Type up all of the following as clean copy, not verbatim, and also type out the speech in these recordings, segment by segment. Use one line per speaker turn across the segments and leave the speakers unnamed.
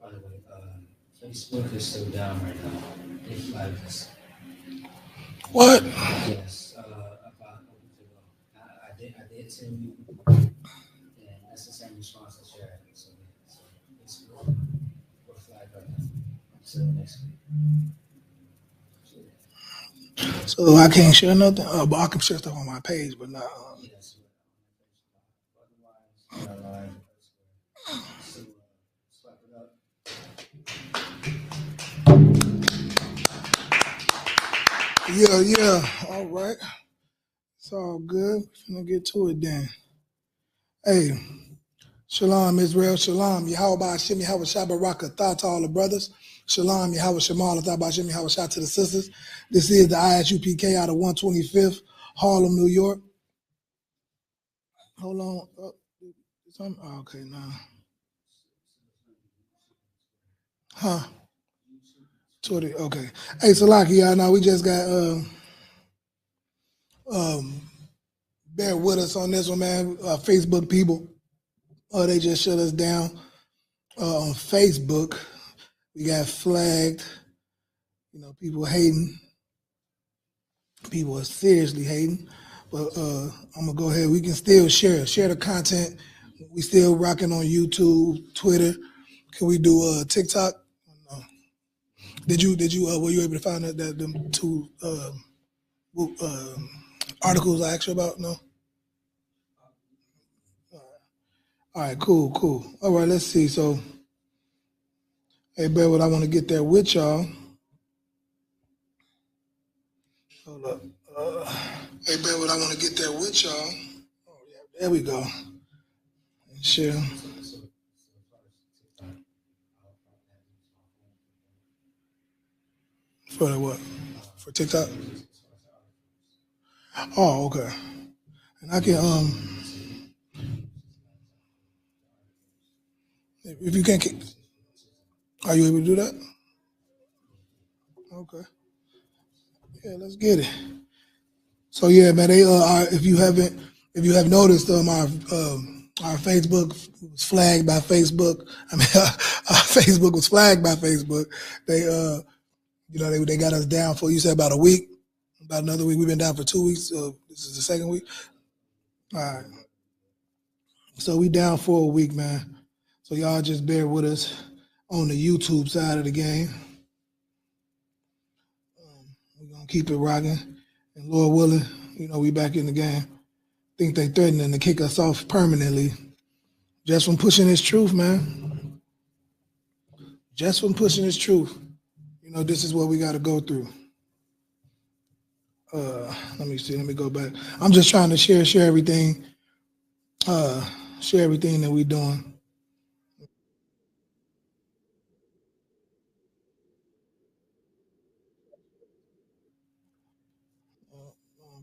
By the way, Facebook is still down right now. They flagged us.
What?
Yes, about a week ago. I did send you, and that's the same response that you're having. So, yeah, so Facebook, we're flagged right now until next week. So,
So I can't share nothing. But I can share stuff on my page, but not.
yes, we're on Facebook. Otherwise, we are live elsewhere. So, swipe it up.
Yeah, yeah. All right. It's all good. We're gonna get to it then. Hey, Shalom, Israel, Shalom, Yahweh Hashem, Yahweh Shabbat Thought to all the brothers. Shalom, Yahweh Shemal, Thought Hashem, Yahweh Shah to the sisters. This is the ISUPK out of 125th, Harlem, New York. Hold on. Okay, now. Huh? 20, okay. Hey, Salaki, y'all know we just got, bear with us on this one, man. Facebook people, they just shut us down on Facebook. We got flagged. You know, people hating. People are seriously hating. But I'm gonna go ahead. We can still share the content. We still rocking on YouTube, Twitter. Can we do TikTok? No. Did you were you able to find that them two articles I asked you about? No. All right, cool. All right, let's see. So, hey, bear what I want to get there with y'all. Hold up. Hey, bear what I want to get there with y'all. Oh, yeah, there we go. Share. For the what? For TikTok? Oh, okay. And I can if you can't, are you able to do that? Okay. Yeah, let's get it. So yeah, man, they if you have noticed, our Facebook was flagged by Facebook. I mean, our Facebook was flagged by Facebook. They they got us down for, you said, about a week, about another week. We've been down for 2 weeks. So this is the second week. All right. So we down for a week, man. So y'all just bear with us on the YouTube side of the game. We're gonna keep it rocking, and Lord willing, we back in the game. Think they threatening to kick us off permanently just from pushing this truth, man. Just from pushing this truth. This is what we got to go through. Let me see. Let me go back. I'm just trying to share everything. Share everything that we doing.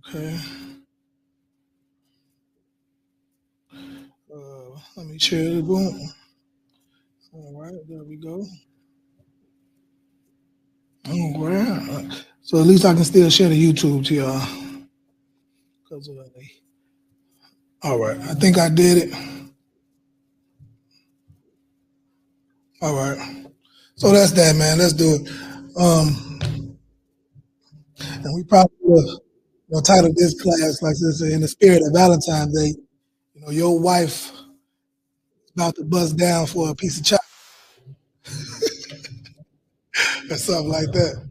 Okay. Let me share the boom. All right, there we go. All right. So at least I can still share the YouTube to y'all. All right. I think I did it. All right. So that's that, man. Let's do it. And we probably will title this class like this, in the spirit of Valentine's Day. Your wife is about to bust down for a piece of chocolate or something like that.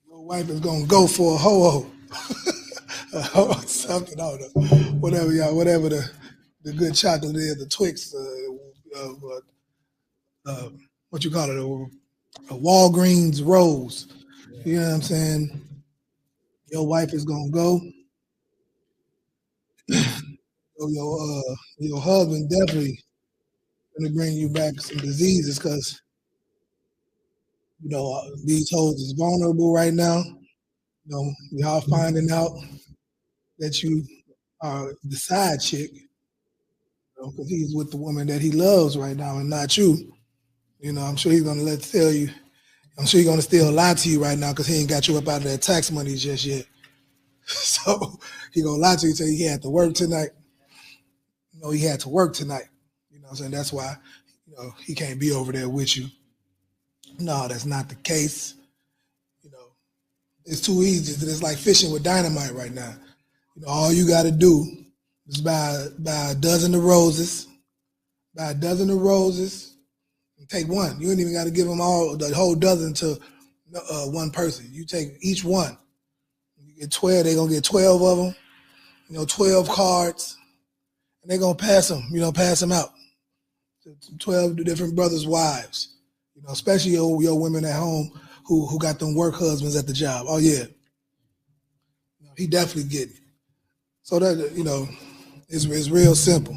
Your wife is gonna go for a ho something. I don't know. Whatever the good chocolate is, the Twix, what you call it, a Walgreens Rose. You know what I'm saying? Your wife is gonna go. Your husband definitely gonna bring you back some diseases because these hoes is vulnerable right now. Y'all finding out that you are the side chick, because he's with the woman that he loves right now and not you. I'm sure he's gonna tell you. I'm sure he's gonna still lie to you right now because he ain't got you up out of that tax money just yet. So he gonna lie to you, say he had to work tonight. He had to work tonight. What I'm saying? That's why, he can't be over there with you. No, that's not the case. You know, it's too easy. It's like fishing with dynamite right now. All you got to do is buy a dozen of roses. Buy a dozen of roses and take one. You ain't even got to give them the whole dozen to one person. You take each one. You get 12. They're gonna get 12 of them. 12 cards, and they're gonna pass them. Pass them out to 12 different brothers' wives. Especially your women at home who got them work husbands at the job. Oh yeah, he definitely getting it. So that it's real simple.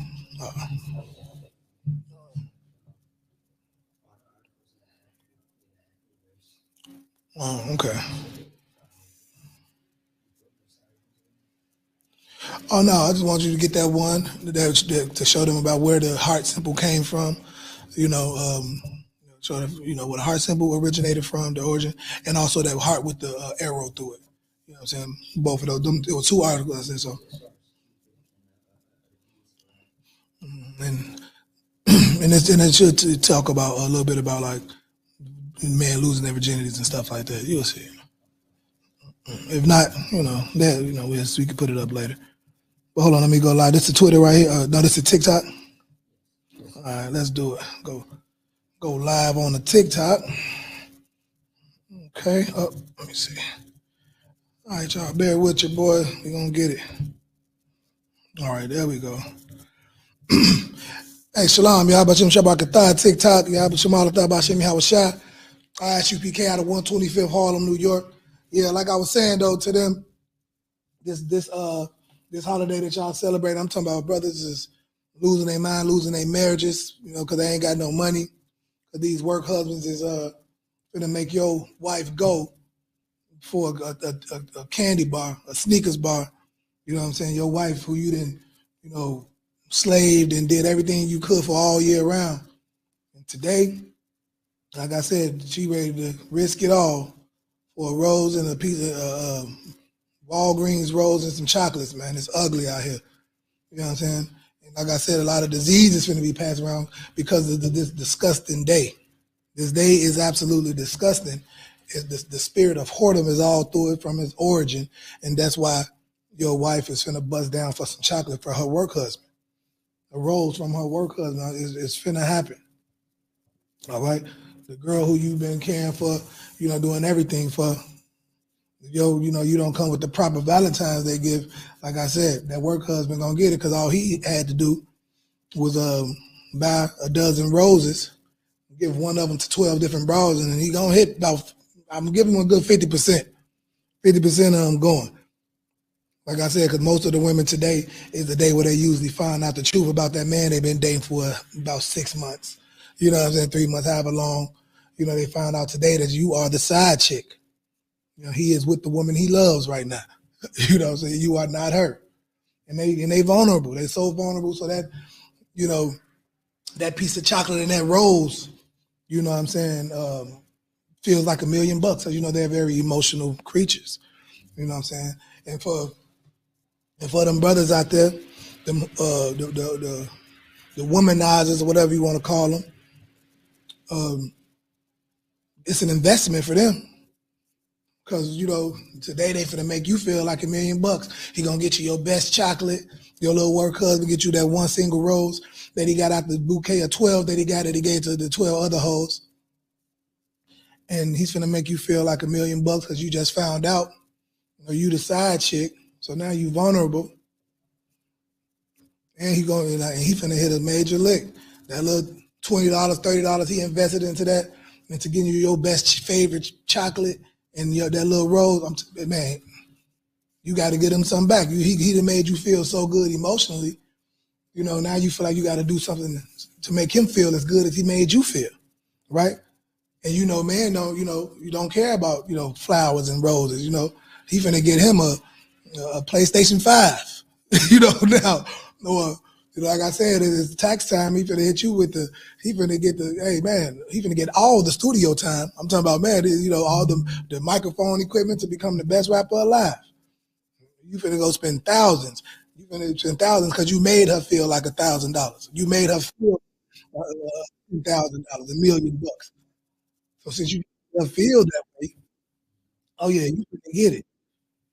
Okay. Oh no, I just want you to get that one to show them about where the heart symbol came from. Sort of, where the heart symbol originated from, the origin, and also that heart with the arrow through it. You know what I'm saying? Both of those. It was 2 articles. And so, and it should talk about a little bit about like men losing their virginities and stuff like that. You'll see. If not, we can put it up later. But hold on, let me go live. This is Twitter right here. No, this is TikTok. All right, let's do it. Go live on the TikTok. Okay. Let me see. All right, y'all, bear with your boy. We're gonna get it. All right, there we go. Hey, shalom, y'all. Bashim Shabakatah, TikTok. Y'all, Bashim Alatah, Bashim Hawashah. ISUPK out of 125th Harlem, New York. Yeah, like I was saying though to them, this holiday that y'all celebrate, I'm talking about brothers is losing their mind, losing their marriages, because they ain't got no money. Cause these work husbands is gonna make your wife go for a candy bar, a sneakers bar. You know what I'm saying? Your wife who you didn't, slaved and did everything you could for all year round. And today, like I said, she ready to risk it all for a rose and a piece of Walgreens rose and some chocolates, man. It's ugly out here. You know what I'm saying? And like I said, a lot of diseases going to be passed around because of this disgusting day. This day is absolutely disgusting. The spirit of whoredom is all through it from its origin, and that's why your wife is finna bust down for some chocolate for her work husband. A rose from her work husband is finna happen. All right? The girl who you've been caring for, doing everything for, you don't come with the proper Valentine's Day gift. Like I said, that work husband gonna get it because all he had to do was buy a dozen roses, give one of them to 12 different bras, and then he gonna hit about, I'm giving him a good 50%. 50% of them going. Like I said, because most of the women today is the day where they usually find out the truth about that man they've been dating for about 6 months. You know what I'm saying? 3 months, however long. They find out today that you are the side chick. He is with the woman he loves right now. You know what I'm saying? You are not her. And they vulnerable. They're so vulnerable so that, that piece of chocolate and that rose, you know what I'm saying, feels like $1 million. So, they're very emotional creatures. You know what I'm saying? And for them brothers out there, them the womanizers or whatever you want to call them, it's an investment for them. Because, today they finna make you feel like $1 million. He gonna get you your best chocolate, your little work husband get you that one single rose that he got out the bouquet of 12 that he gave to the 12 other hoes. And he's finna make you feel like $1 million because you just found out, you the side chick, so now you vulnerable. And he finna hit a major lick. That little $20, $30 he invested into that, into getting you your best favorite chocolate and that little rose, man, you got to get him something back. He done made you feel so good emotionally. Now you feel like you got to do something to make him feel as good as he made you feel, right? And man, you don't care about flowers and roses. He finna get him a PlayStation 5. Now, or like I said, it's tax time. He finna hit you with he finna get hey man, he finna get all the studio time. I'm talking about, man, all the microphone equipment to become the best rapper alive. You finna go spend thousands. You finna spend thousands because you made her feel like $1,000. You made her feel $10,000, $1,000,000. So since you feel that way, oh yeah, you can get it.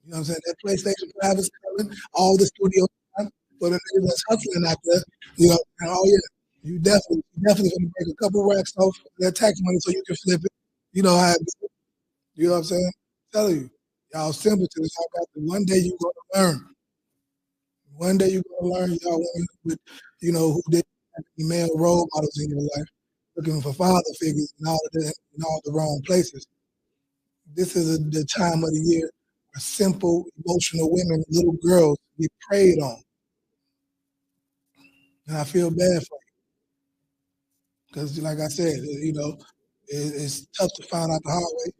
You know what I'm saying? That PlayStation 5 is coming, all the studio time for the niggas that's hustling out there. You know, and oh yeah, you definitely gonna make a couple racks off that tax money so you can flip it. You know how it is. You know what I'm saying? I'm telling you, y'all simpletons, y'all got to, one day you gonna learn. One day you're gonna learn, y'all women with, who didn't have any male role models in your life, looking for father figures in all the wrong places. This is the time of the year where simple, emotional women, little girls get preyed on. And I feel bad for you. Because like I said, it's tough to find out the hard way.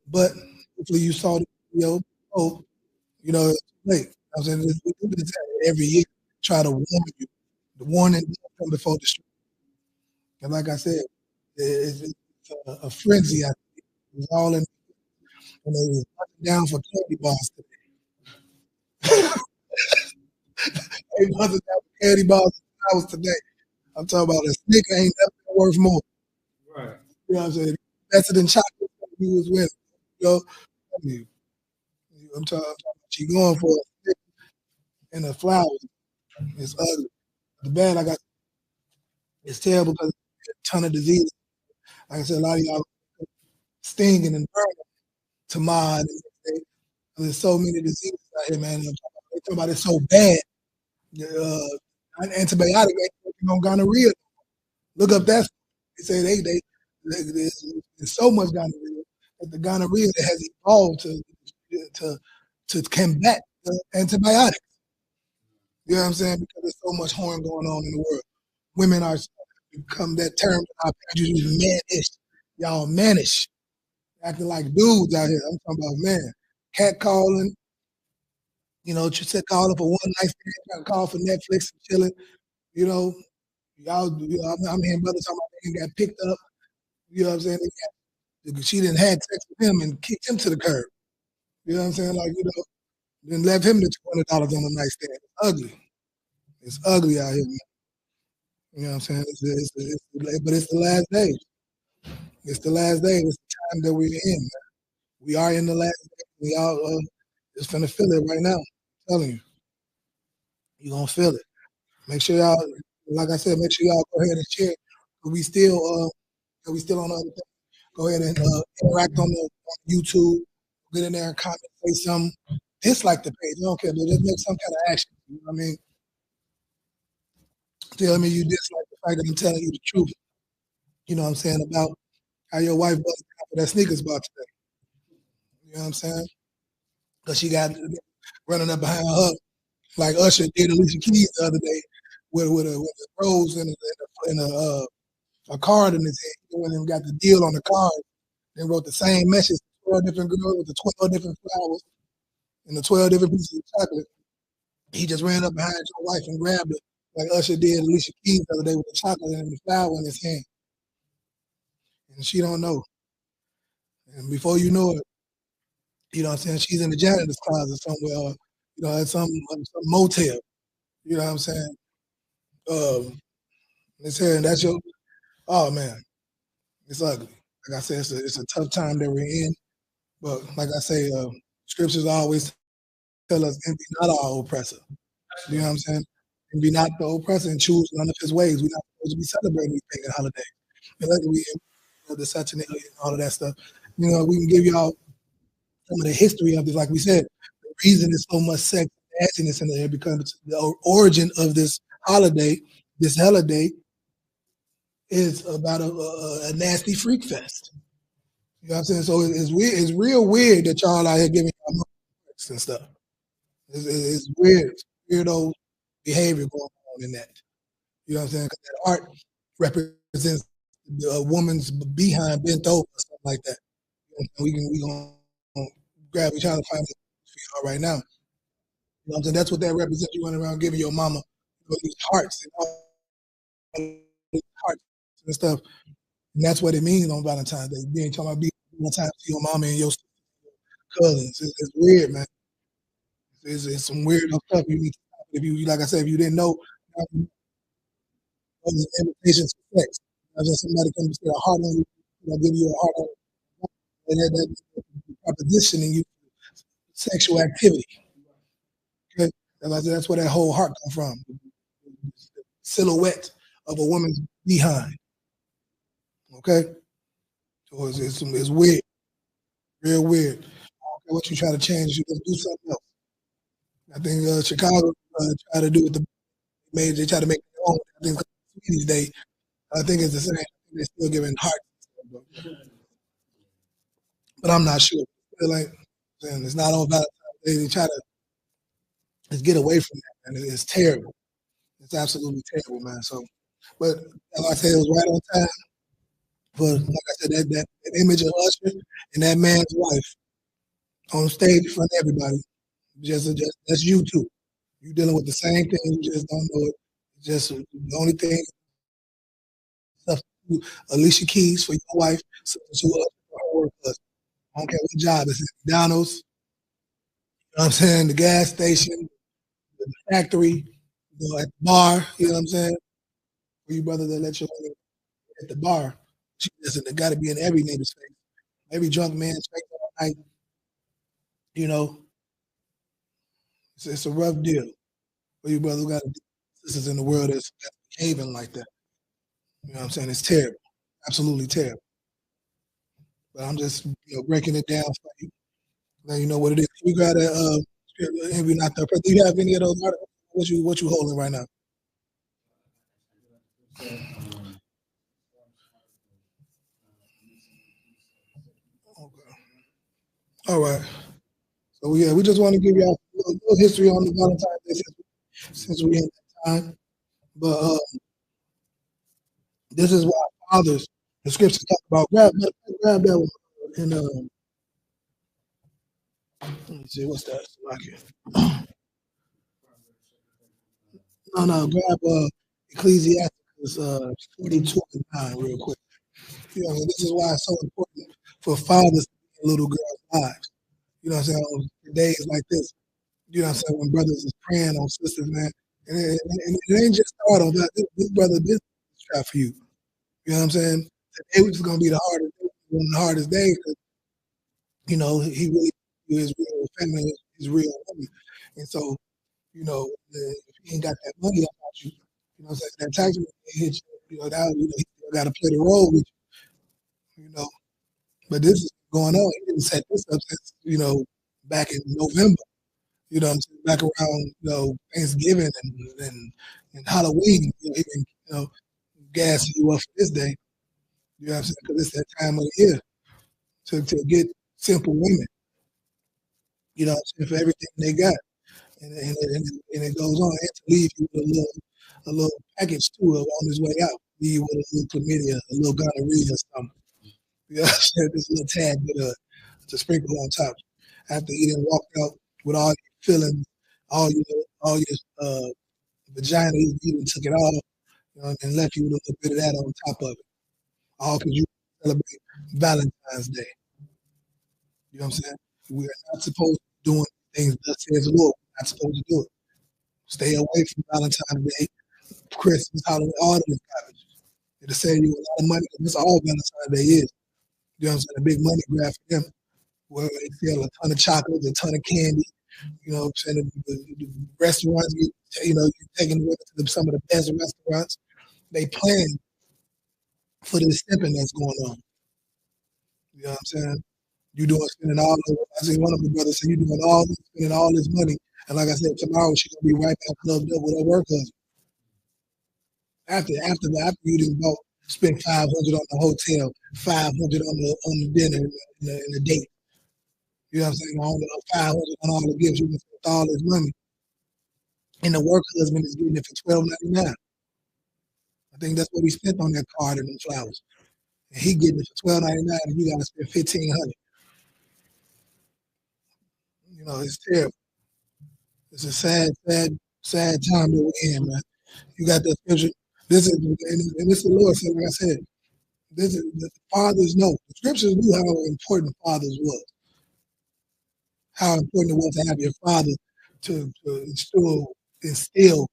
But hopefully you saw the video. Oh, it's too late. I'm saying we do this every year. Try to warn you. The warning does come before the street. And like I said, it's a frenzy. I think. It was all in, and they was hunting down for candy bars today. They was hunting down for candy bars in the house today. I'm talking about a snicker ain't never been worth more.
Right.
You know what I'm saying? Invested in chocolate, you was winning. You know, I mean, I'm talking about she going for a stick and a flower. It's ugly. The bad I got, it's terrible because there's a ton of disease. Like I said, a lot of y'all stinging and burning to mind. There's so many diseases out here, man. They talking about it so bad. Antibiotic ain't working on gonorrhea. Look up that. They say there's so much gonorrhea that the gonorrhea that has evolved to to combat the antibiotics. You know what I'm saying? Because there's so much harm going on in the world. Women are become that term that our parents use, mannish. Y'all mannish, acting like dudes out here. I'm talking about man, cat calling. Just said calling for one night stand, trying to call for Netflix and chilling. You know, I'm hearing brothers talking about they got picked up. You know what I'm saying? She didn't had sex with him and kicked him to the curb. You know what I'm saying? Like, then left him the $200 on the nightstand. It's ugly. It's ugly out here, man. You know what I'm saying? But it's the last day. It's the last day. It's the time that we're in. Man. We are in the last day. We all just finna feel it right now. I'm telling you. You're gonna feel it. Make sure y'all, like I said, make sure y'all go ahead and share. We still on the other thing. Go ahead and interact on YouTube. Get in there and comment, say something. Dislike the page. I don't care, but just make some kind of action. You know what I mean? Tell me you dislike the fact that I'm telling you the truth. You know what I'm saying about how your wife busted out for that sneakers bar today. You know what I'm saying? Because she got running up behind her like Usher did Alicia Keys the other day with a rose and a card in his hand. He went and got the deal on the card and wrote the same message to 12 different girls with the 12 different flowers and the 12 different pieces of chocolate. He just ran up behind your wife and grabbed her like Usher did Alicia Keys the other day with the chocolate and the flower in his hand. And she don't know. And before you know it, you know what I'm saying, she's in the janitor's closet somewhere, or, at some motel. You know what I'm saying? It's here, and that's your, oh man, it's ugly. Like I said, it's a tough time that we're in. But like I say, scriptures always tell us, and be not our oppressor. You know what I'm saying? And be not the oppressor and choose none of his ways. We're not supposed to be celebrating these pagan holidays. And like we the Saturnalia and all of that stuff. We can give y'all some of the history of this. Like we said, the reason there's so much sex and nastiness in there because the origin of this holiday, this holiday, is about a nasty freak fest. You know what I'm saying? So it's weird. It's real weird that y'all out here giving y'all and stuff. It's weird. It's weirdo behavior going on in that. You know what I'm saying? 'Cause that art represents a woman's behind bent over or something like that. We gonna grab. We trying to find it for y'all right now. You know what I'm saying? That's what that represents. You run around giving your mama these hearts and all these hearts and stuff. And that's what it means on Valentine's Day. You ain't talking about being Valentine's to your mama and your cousins. It's weird, man. It's some weird stuff. You need to, if you like I said, if you didn't know, those are invitations to sex. Now, just somebody comes to get a heart on you, give you a heart on, and that propositioning you sexual activity. Okay, that's where that whole heart come from. The silhouette of a woman's behind. Okay, so it's weird, real weird. What you try to change, you just do something else. I think Chicago try to do it. They try to make their own. I think these days, I think it's the same. They're still giving heart, but I'm not sure. Like, it's not on Valentine's Day. They try to just get away from that, and it's terrible. It's absolutely terrible, man. So, but like I said, it was right on time. For like I said, that image of Usher and that man's wife on stage in front of everybody. Just that's you too. You dealing with the same thing, you just don't know it. Just the only thing, substitute Alicia Keys for your wife, substitute Usher for her work husband. I don't care what job it's at McDonald's, you know what I'm saying, the gas station, the factory, at the bar, you know what I'm saying? For you brothers that let your women at the bar, she doesn't got to be in every neighbor's face, every drunk man's face all night, you know. It's a rough deal for you brothers who got sisters in the world that's behaving like that. You know what I'm saying? It's terrible, absolutely terrible. But I'm just breaking it down for you. Now you know what it is. You got a interview not there. Do you have any of those articles? What you holding right now? Okay. All right. So yeah, we just want to give you a little history on the Valentine's Day since we in that time. But this is why fathers, the scriptures talk about grab that one and let me see what's that like here. No, grab Ecclesiastes 42 and 9 real quick. This is why it's so important for fathers to be in little girls' lives. You know what I'm saying? On days like this, you know what I'm saying? When brothers is praying on sisters, man. And it ain't just hard on that. This brother, this trap for you. You know what I'm saying? Today was going to be the hardest, one of the hardest days because, he really his real family, his real woman. And so, if he ain't got that money about you, you know what I'm saying? That tax money hit you, now, he still got to play the role with you, But this is going on. He didn't set this up since, back in November. You know what I'm saying? Back around, Thanksgiving and Halloween, he been, gassing you up for this day. You know what I'm saying? Because it's that time of the year to get simple women, you know what I'm saying, for everything they got. And it goes on. And to leave you with a little package too on his way out. Leave you with a little chlamydia, a little gonorrhea or something. You know what I'm saying? This little tad bit to sprinkle on top. After he done walked out with all your feelings, all your vagina, he even took it all, and left you with a little bit of that on top of it. All because you celebrate Valentine's Day. You know what I'm saying? We are not supposed to be doing things thus says the Lord. We're not supposed to do it. Stay away from Valentine's Day, Christmas, Halloween, all of this garbage. It'll save you a lot of money. That's all Valentine's Day is. You know what I'm saying? A big money grab for them. Where they sell a ton of chocolate, a ton of candy. You know what I'm saying? The restaurants, you're taking them to some of the best restaurants. They plan for this stepping that's going on. You know what I'm saying? Spending all this. I see one of my brothers say you doing all this, spending all this money. And like I said, tomorrow she's gonna be right back clubbed up with her work husband. After you didn't spend 500 on the hotel, 500 on the dinner and the date. You know what I'm saying? On the 500 on all the gifts, you can spend all this money. And the work husband is getting it for $12.99. I think that's what he spent on that card and them flowers. And he getting it for $12.99 and you gotta spend $1,500. It's terrible. It's a sad time that we're in, man. You got that scripture. This is the Lord said, like I said, this is the fathers know. The scriptures knew how important fathers was. How important it was to have your father to instill,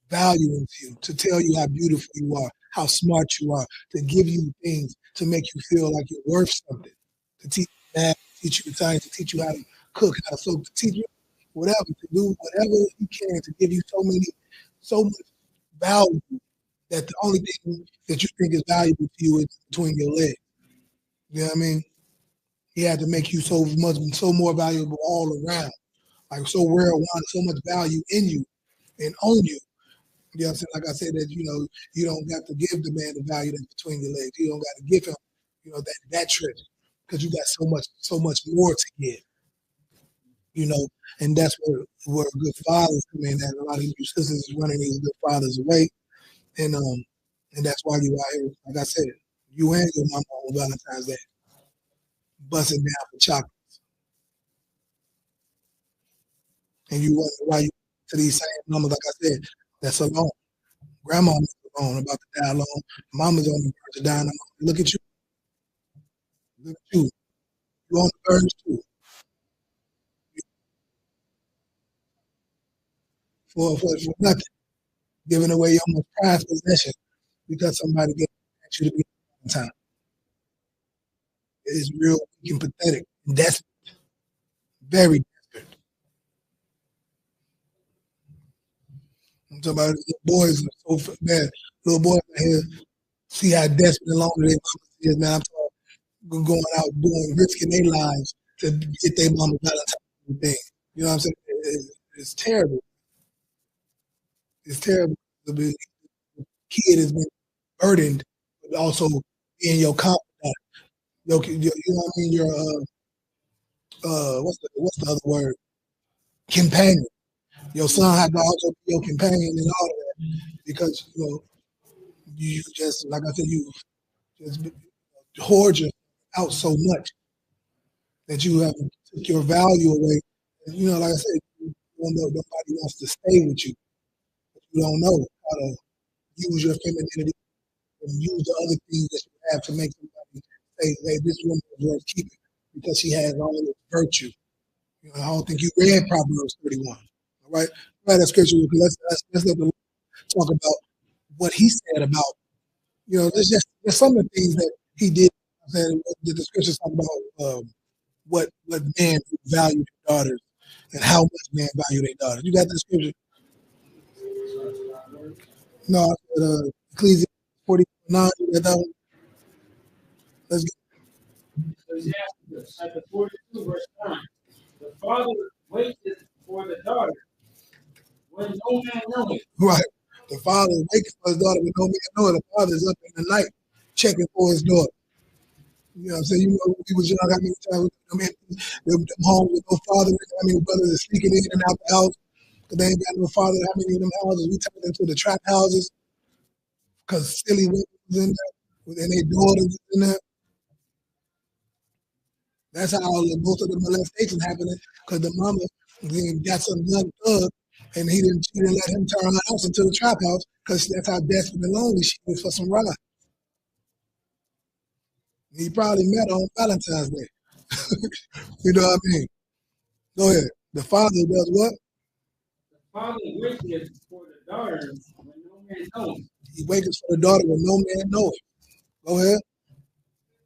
value into you, to tell you how beautiful you are, how smart you are, to give you things to make you feel like you're worth something, to teach you math, to teach you science, to teach you how to cook, how to sew, to teach you whatever, to do whatever he can to give you so much value that the only thing that you think is valuable to you is between your legs. You know what I mean? He had to make you so more valuable all around, like so rare one, so much value in you and on you. You know what I'm saying? Like I said, that you don't got to give the man the value that's between your legs. You don't got to give him, that treasure because you got so much more to give. You know, and that's where good fathers come in. That a lot of you sisters is running these good fathers away, and that's why you out here. Like I said, you and your mama on Valentine's Day busting down for chocolate, and you wonder why you to these same mamas. Like I said, that's alone. Grandma's alone, about to die alone. Mama's on the verge of dying alone. Look at you. Look at you. You on the verge too. For nothing. Giving away your most prized possession because somebody gave you to be time. It is real weak and pathetic. And that's very desperate. I'm talking about little boys are so bad. Little boys out here see how desperate and lonely their mama is, man. I'm talking going out doing risking their lives to get their mama Valentine's thing. You know what I'm saying? It's terrible. It's terrible. The kid has been burdened, but also being your confidant. You know what I mean? Your what's the other word? Companion. Your son had to also be your companion and all of that because you just like I said, you just hoard yourself out so much that you have took your value away. And, like I said, you don't know nobody wants to stay with you. You don't know how to use your femininity and use the other things that you have to make somebody say, "Hey, this woman is worth keeping because she has all this virtue." I don't think you read Proverbs 31. All right, that scripture. Let's let the Lord talk about what He said about. There's some of the things that He did. That the scriptures talk about what man valued their daughters and how much man valued their daughters. You got the scripture? No, I said Ecclesiastes 49. You got that one? Let's get
Ecclesiastes chapter 42, verse 9. The father waiteth for the daughter when no man knoweth.
right. The father is waiting for his daughter when no man knows. The father is up in the night checking for his daughter. You know what I'm saying? When we was young, how many times them homes with no father, how many brothers are sneaking in and out the house because they ain't got no father. How many of them houses we turned into the trap houses because silly women was in there and their daughters was in there. That's how most of the molestation happening because the mama got some young thug and she didn't let him turn her house into a trap house because that's how desperate and lonely she was for some ride. He probably met her on Valentine's Day. You know what I mean? Go ahead. The father does what?
The father waiteth for the daughter when no man knoweth.
He waits for the daughter when no man knows. Go ahead.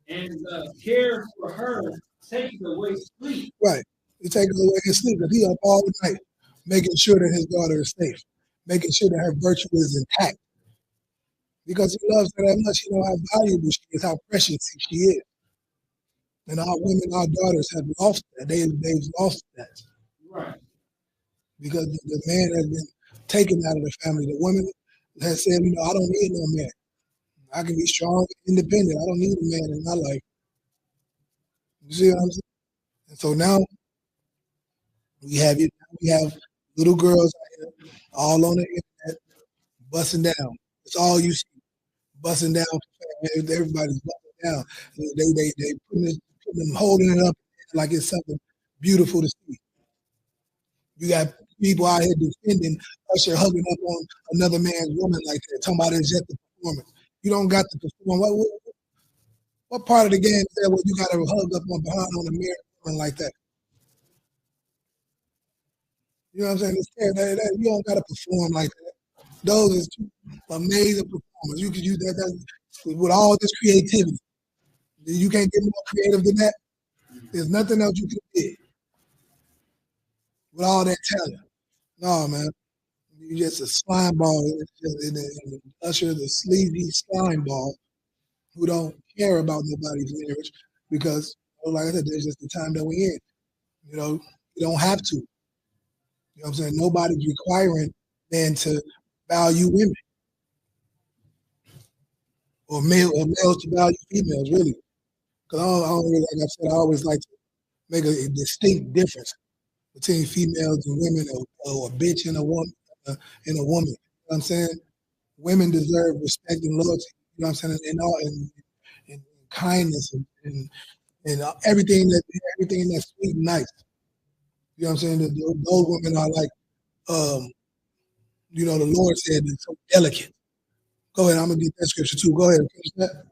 And care for her taketh away sleep.
Right. He takes away his sleep because he up all night making sure that his daughter is safe, making sure that her virtue is intact. Because he loves her that much, he knows how valuable she is, how precious she is. And our women, our daughters have lost that. They've lost that.
Right.
Because the man has been taken out of the family. The woman has said, I don't need no man. I can be strong and independent. I don't need a man in my life. You see what I'm saying? And so now we have little girls out here all on the internet busting down. It's all you see. Busting down. Everybody's busting down. They putting them holding it up like it's something beautiful to see. You got people out here defending Usher hugging up on another man's woman like that, talking about it's just the performance. You don't got to perform. What part of the game is that where you got to hug up on behind on a married woman like that? You know what I'm saying? You don't got to perform like that. Those is two amazing performers. You could use that with all this creativity. You can't get more creative than that. There's nothing else you can do with all that talent. No, man. You just a slime ball. And Usher is a sleazy slime ball who don't care about nobody's marriage because, like I said, there's just the time that we're in. You know, you don't have to. You know what I'm saying? Nobody's requiring men to value women or males to value females, really. Because I don't really, like I said, I always like to make a distinct difference between females and women, or a bitch and a woman. You know what I'm saying? Women deserve respect and loyalty. You know what I'm saying? And kindness and everything that's sweet and nice. You know what I'm saying? Those women are like, um, the Lord said, they're so delicate. Go ahead. I'm gonna get that scripture too. Go ahead and finish that.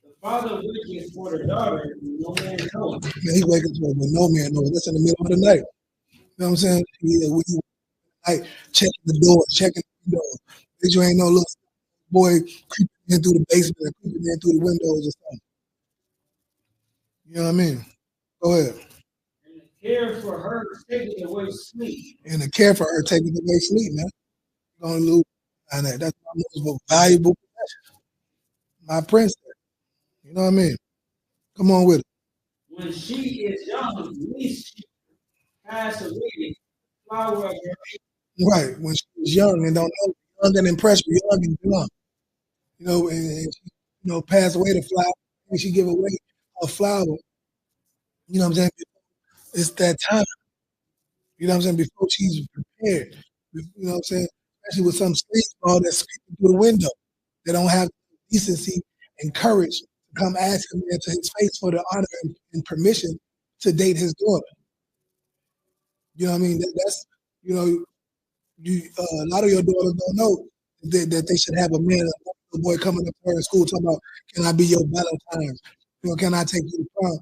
The father wishes for the daughter, no man knows.
Man, he waking up when no man knows. That's in the middle of the night. You know what I'm saying? Yeah, when you like checking the doors, checking the windows. Make sure ain't no little boy creeping in through the basement or creeping in through the windows or something. You know what I mean? Go ahead.
And the care for her taking away sleep.
And the care for her taking away sleep, man. You're gonna lose on that. That's my most valuable possession. My princess. You know what I mean? Come on with it.
When she is young, least she pass away the flower of her age.
Right. When she was young and don't know, young and impressionable, young and young. And she, pass away the flower, and she give away a flower. You know what I'm saying? It's that time. You know what I'm saying? Before she's prepared. You know what I'm saying? Especially with some sleazeball that's speaking through the window. They don't have decency and courage to come ask him into his face for the honor and permission to date his daughter. You know what I mean? That's you know, a lot of your daughters don't know that they should have a man, a boy coming up to her in school talking about, can I be your Valentine? Can I take you to prom?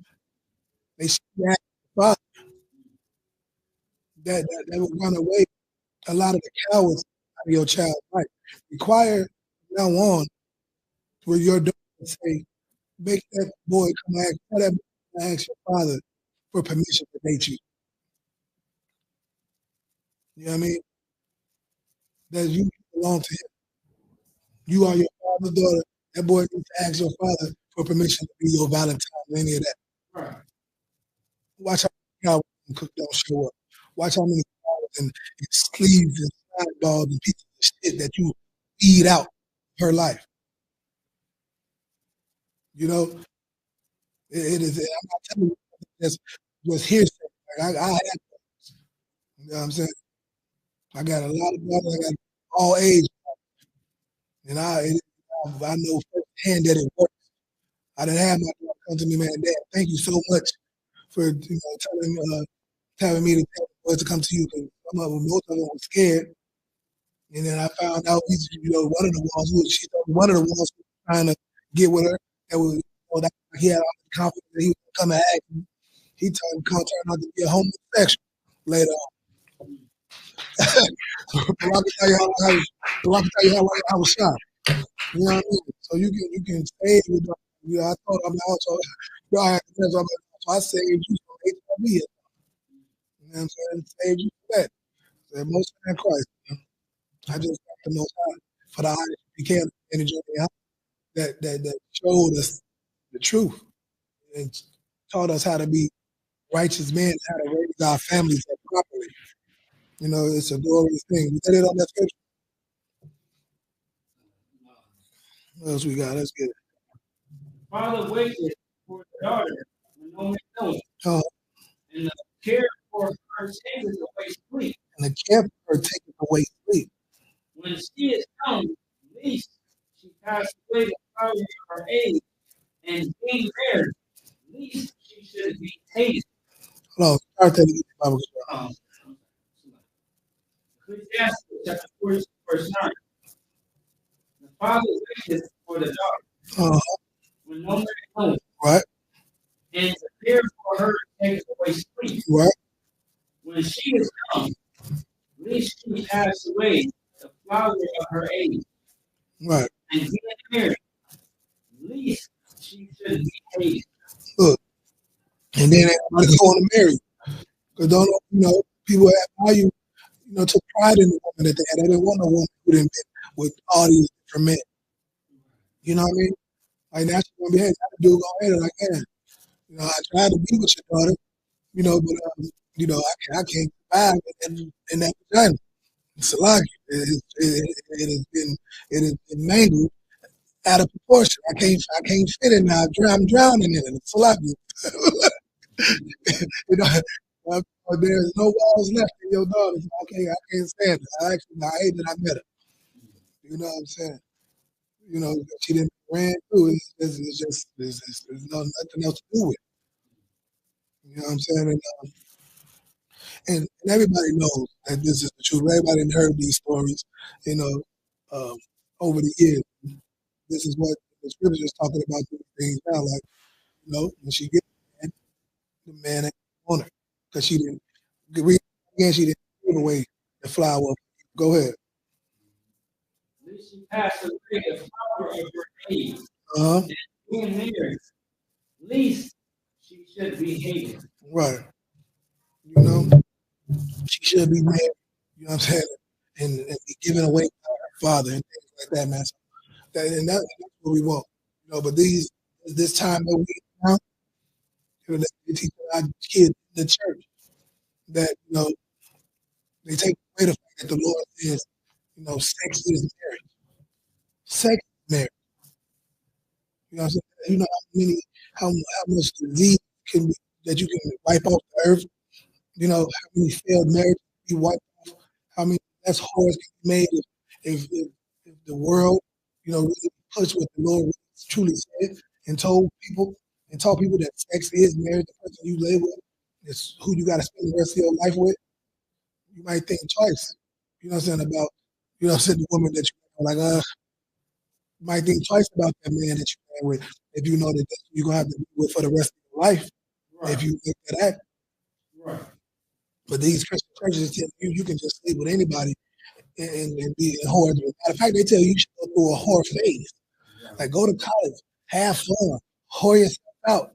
They should have a father that would run away a lot of the cowards out of your child's life. Require now on where your daughter would say, make that boy tell that boy to ask your father for permission to date you. You know what I mean? That you belong to him. You are your father's daughter. That boy needs to ask your father for permission to be your Valentine or any of that.
Right.
Watch how many cowards cook don't show up. Watch how many cowards and sleeves and side balls and pieces of shit that you eat out her life. You know, it is. I'm not telling you just hearsay. Like I have, you know what I'm saying? I got a lot of brothers. I got all age, and I know firsthand that it works. I didn't have my daughter come to me, man. Dad, thank you so much for telling me to tell the boys to come to you, because most of them were scared. And then I found out one of the ones one of the ones who was trying to get with her, that was that he had all the confidence that he was gonna come and ask me. He turned out to be a homosexual later on. So I can tell you how I was shocked. You know what I mean? So you can save with I thought I'm also I had to so I saved you from HIV. You know what I'm saying? Saved you from that. So most in Christ. I just got the most high for the highest we can energy that showed us the truth and taught us how to be righteous men, how to raise our families properly. It's a glorious thing. We did it on that scripture. What else we got? Let's get it.
Father waits for the daughter when no man knows. And the care for her taketh away sleep.
And the care for her taketh away sleep.
When she is young, least she passed away the flower of her age, and being married, least she should be hated.
Hold on, start that again.
Ecclesiastes chapter 46, verse 9. The father waiteth for the daughter when no man knows.
Right.
And the care for her taketh away sleep.
Right.
When she is young, least she passed away, the flower of her age,
Right.
and being married, least she should be hated.
Look, and then everybody going to marry because don't people have value, took pride in the woman that they had. They didn't want no woman who didn't been with all these different men. You know what I mean? Like now she's gonna be, hey, I do go ahead and I can. I tried to be with your daughter, but I can't survive in that vagina. Salagi. It has been mangled out of proportion. I can't fit it now. I'm drowning in it. It's Salagi. you know, there's no walls left in your daughter. So I can't stand it. I hate that I met her. You know what I'm saying? She didn't ran through. It's just there's nothing else to do with it. You know what I'm saying? And everybody knows that this is the truth. Everybody done heard these stories, you know, over the years. This is what the scripture is talking about these things now. Like, when she gets mad, the man ain't on her because she didn't. Again, she didn't give away the flower. Go ahead.
Least she passed away, the flower of her age,
Uh huh.
and being married, least she should be hated.
Right. She should be married. You know what I'm saying? And be given away by her father and things like that, man. So that's what we want. But this time that we now, they teach our kids in the church that they take away the fact that the Lord says, sex is marriage. Sex is marriage. You know what I'm saying? How much disease can be that you can wipe off the earth. How many failed marriages can be wiped off? How many less horrors can be made if the world, really pushed what the Lord really truly said and taught people that sex is marriage. The person you live with is who you got to spend the rest of your life with. You might think twice. You know what I'm saying about, the woman that you like. You might think twice about that man that you're with if you know that that's who you're gonna have to be with for the rest of your life. Right. If you make that act. Right. But these Christian churches tell you can just sleep with anybody and be a whore. Matter of fact, they tell you should go through a whore phase. Like go to college, have fun, whore yourself out,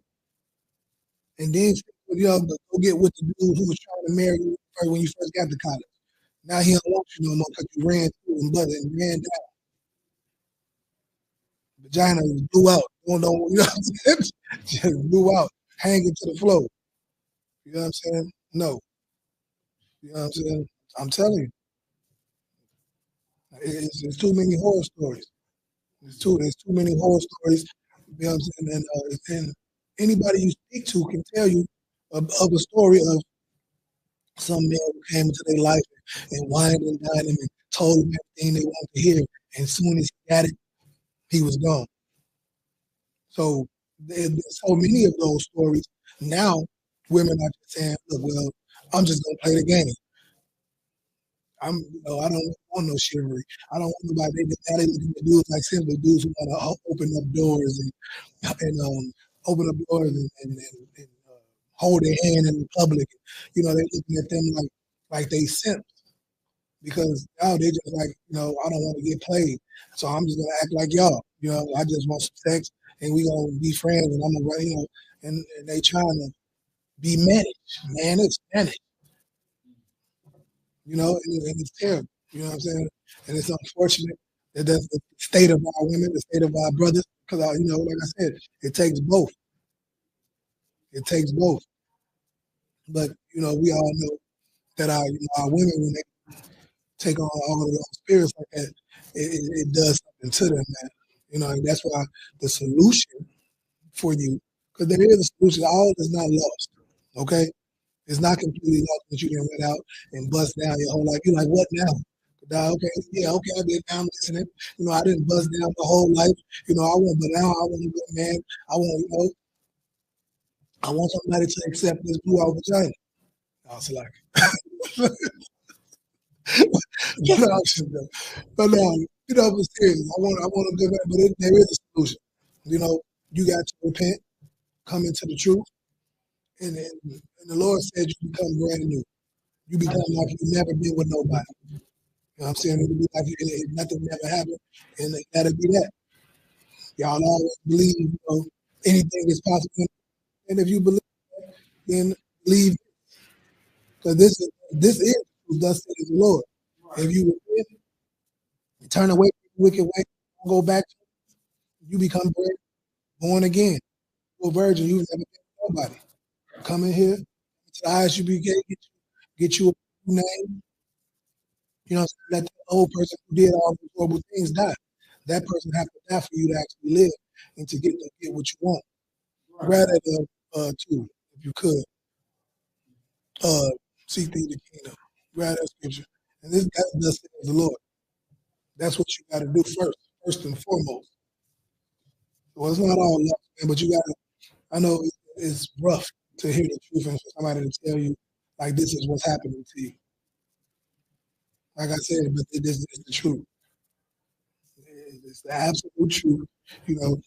and then go get with the dude who was trying to marry you when you first got to college. Now he don't want you no more because you ran through him, and ran down. Vagina blew out. Don't know, what I'm saying? Just blew out, hanging to the floor. You know what I'm saying? No. You know what I'm saying? I'm telling you, it's too many horror stories. There's too many horror stories. You know what I'm saying? And anybody you speak to can tell you of a story of some man who came into their life and wined and dined them and told them everything they wanted to hear. And as soon as he got it, he was gone. So there's so many of those stories. Now women are just saying, look, well, I'm just gonna play the game. I don't want no chivalry. I don't want nobody. Now they looking at dudes like simply dudes who want to open up doors and open up doors and hold their hand in public. They're looking at them like they simps because now they just like, I don't want to get played, so I'm just gonna act like y'all. I just want some sex and we gonna be friends and I'm gonna, and they trying to be managed. Man, it's managed. And it's terrible. You know what I'm saying? And it's unfortunate that that's the state of our women, the state of our brothers, because like I said, it takes both. It takes both. But we all know that our women, when they take on all of those spirits like that, it does something to them, man. And that's why the solution for you, because there is a solution. All is not lost. Okay, it's not completely lost that you didn't went out and bust down your whole life. You're like, what now? Okay, yeah, okay, I've been down listening. I didn't bust down the whole life. I want, but now I want a good man. I want, I want somebody to accept this blue out vagina. I was like, but but serious. I want a good man, but there is a solution. You got to repent, come into the truth, and the Lord said you become brand new. You become like you've never been with nobody. You know what I'm saying? It'll be like if nothing never happened, and that'll be that. Y'all always believe, anything is possible. And if you believe that, then believe, because this is who thus says the Lord. If you repent, turn away from the wicked way, don't go back, you become born again. You're a virgin, you've never been with nobody. Come in here, to the ISUB gate, get you a new name. You know, let the old person who did all those horrible things die. That person have to die for you to actually live and to get what you want. Grab that too, if you could. Seek thee the kingdom. Grab that scripture. And that's thus says the Lord. That's what you got to do first and foremost. Well, it's not all luck, man, but you got to. I know it's rough to hear the truth and for somebody to tell you like this is what's happening to you. Like I said, but this is the truth. It's the absolute truth. You know,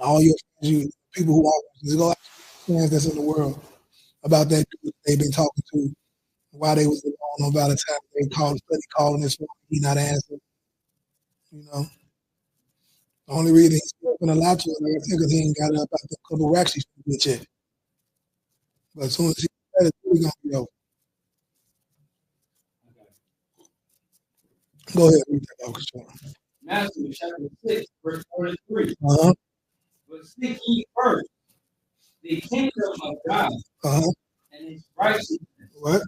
all your people who always go out friends that's in the world about that dude they've been talking to while they was alone on Valentine's Day, calling his phone, he not answering. You know, the only reason he's still gonna lie to her is because he ain't got up out the couple racks he's gonna get yet. But as soon as he said it, he's gonna be over. Go ahead, read that, Uncle Sean.
Matthew chapter 6, verse 43.
Uh-huh.
But seek ye first the kingdom of God
Uh-huh.
and his righteousness,
What?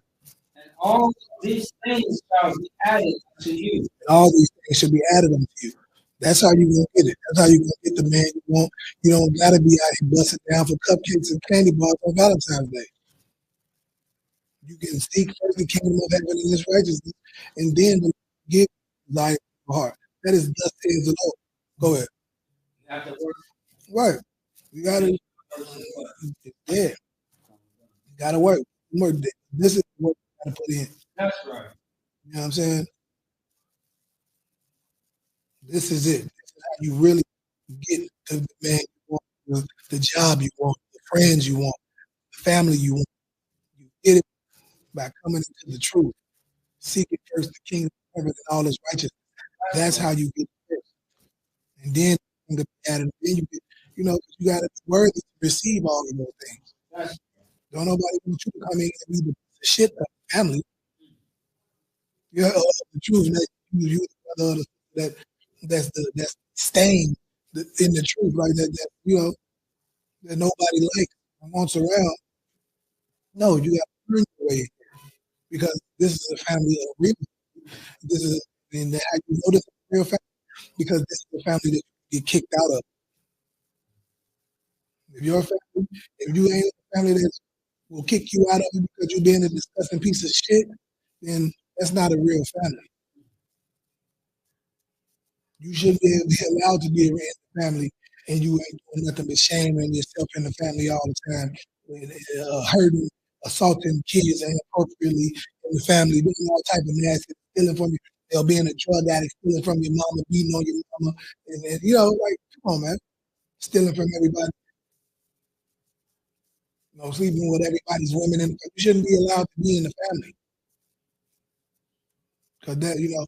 and all these things shall be added to you.
And all these things should be added unto you. That's how you gonna get it. That's how you gonna get the man you want. You don't gotta be out here busting down for cupcakes and candy bars on Valentine's Day. You can seek first the kingdom of heaven and his righteousness, and then give thy heart. That is thus says the Lord. Go ahead.
You have to work.
Right. You gotta, yeah. You gotta work. This is what you gotta put in.
That's right.
You know what I'm saying? This is it. This is how you really get the man you want, the job you want, the friends you want, the family you want. You get it by coming into the truth. Seeking first the kingdom of heaven and all his righteousness. That's how you get first. And then the added, then you get, you gotta be worthy to receive all of those things.
That's
Don't nobody want you to come in and be the shit of the family. You know, the truth that you the other that's staying in the truth, like that that nobody likes and wants around. No, you got to earn your way here because this is a family of real. This is and how you know this is a real family because this is a family that you get kicked out of. If you're a family, if you ain't a family that will kick you out of it because you're being a disgusting piece of shit, then that's not a real family. You shouldn't be allowed to be around the family and you ain't doing nothing but shaming yourself and the family all the time, hurting, assaulting kids inappropriately in the family, doing all type of nasty, stealing from you, being a drug addict, stealing from your mama, beating on your mama, and like, come on, man, stealing from everybody, sleeping with everybody's women, and you shouldn't be allowed to be in the family, because that,